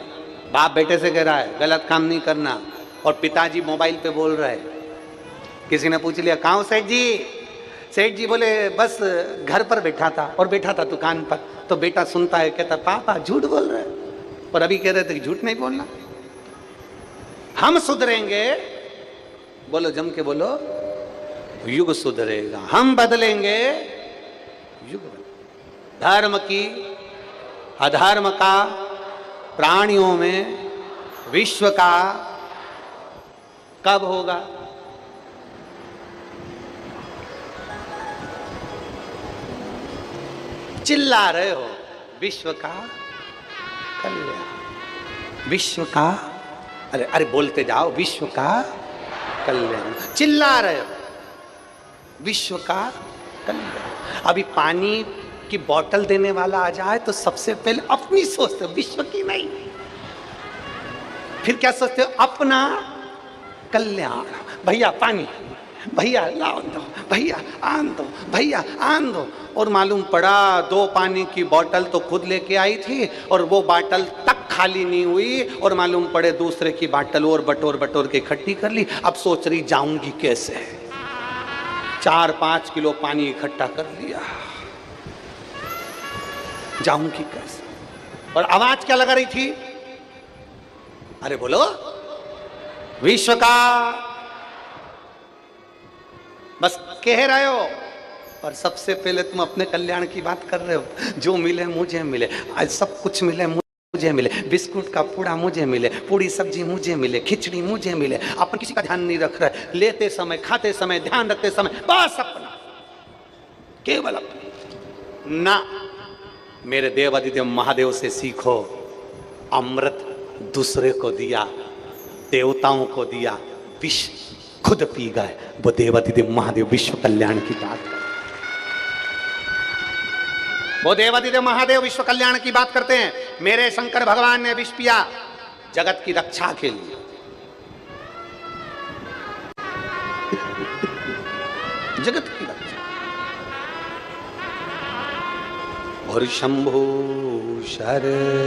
बाप बेटे से कह रहा है गलत काम नहीं करना, और पिताजी मोबाइल पे बोल रहा है। किसी ने पूछ लिया कहाँ हो सेठ जी? सेठ जी बोले बस घर पर बैठा था, और बैठा था दुकान पर। तो बेटा सुनता है, कहता पापा झूठ बोल रहे हैं, और अभी कह रहे थे कि झूठ नहीं बोलना। हम सुधरेंगे, बोलो जम के बोलो, युग सुधरेगा। हम बदलेंगे युग बदलेगा। धर्म की अधर्म का प्राणियों में, विश्व का कब होगा? चिल्ला रहे हो विश्व का कल्याण, विश्व का, अरे अरे बोलते जाओ, विश्व का कल्याण। चिल्ला रहे हो विश्व का कल्याण। अभी पानी की बोतल देने वाला आ जाए तो सबसे पहले अपनी सोचते हो, विश्व की नहीं। फिर क्या सोचते हो? अपना कल्याण। भैया पानी, भैया लाओ दो, भैया आन दो, भैया आन दो। और मालूम पड़ा 2 पानी की बोतल तो खुद लेके आई थी, और वो बोतल तक खाली नहीं हुई, और मालूम पड़े दूसरे की बोतल और बटोर बटोर के इकट्ठी कर ली। अब सोच रही जाऊंगी कैसे, 4-5 किलो पानी इकट्ठा कर लिया, जाऊंगी कैसे? और आवाज क्या लगा रही थी? अरे बोलो, विश्व का। बस कह रहे हो, और सबसे पहले तुम अपने कल्याण की बात कर रहे हो। जो मिले मुझे मिले, आज सब कुछ मिले मुझे मिले, बिस्कुट का पूड़ा मुझे मिले, पूरी सब्जी मुझे मिले, खिचड़ी मुझे मिले। अपन किसी का ध्यान नहीं रख रहे, लेते समय, खाते समय, ध्यान रखते समय बस अपना, केवल अपना ना। मेरे देवादिदेव महादेव से सीखो, अमृत दूसरे को दिया, देवताओं को दिया, विष खुद पी गए। वो देवादिदेव महादेव विश्व कल्याण की बात करते, वो देवादिदेव महादेव विश्व कल्याण की बात करते हैं। मेरे शंकर भगवान ने विष पिया जगत की रक्षा के लिए। जगत की रक्षा। और शंभु शर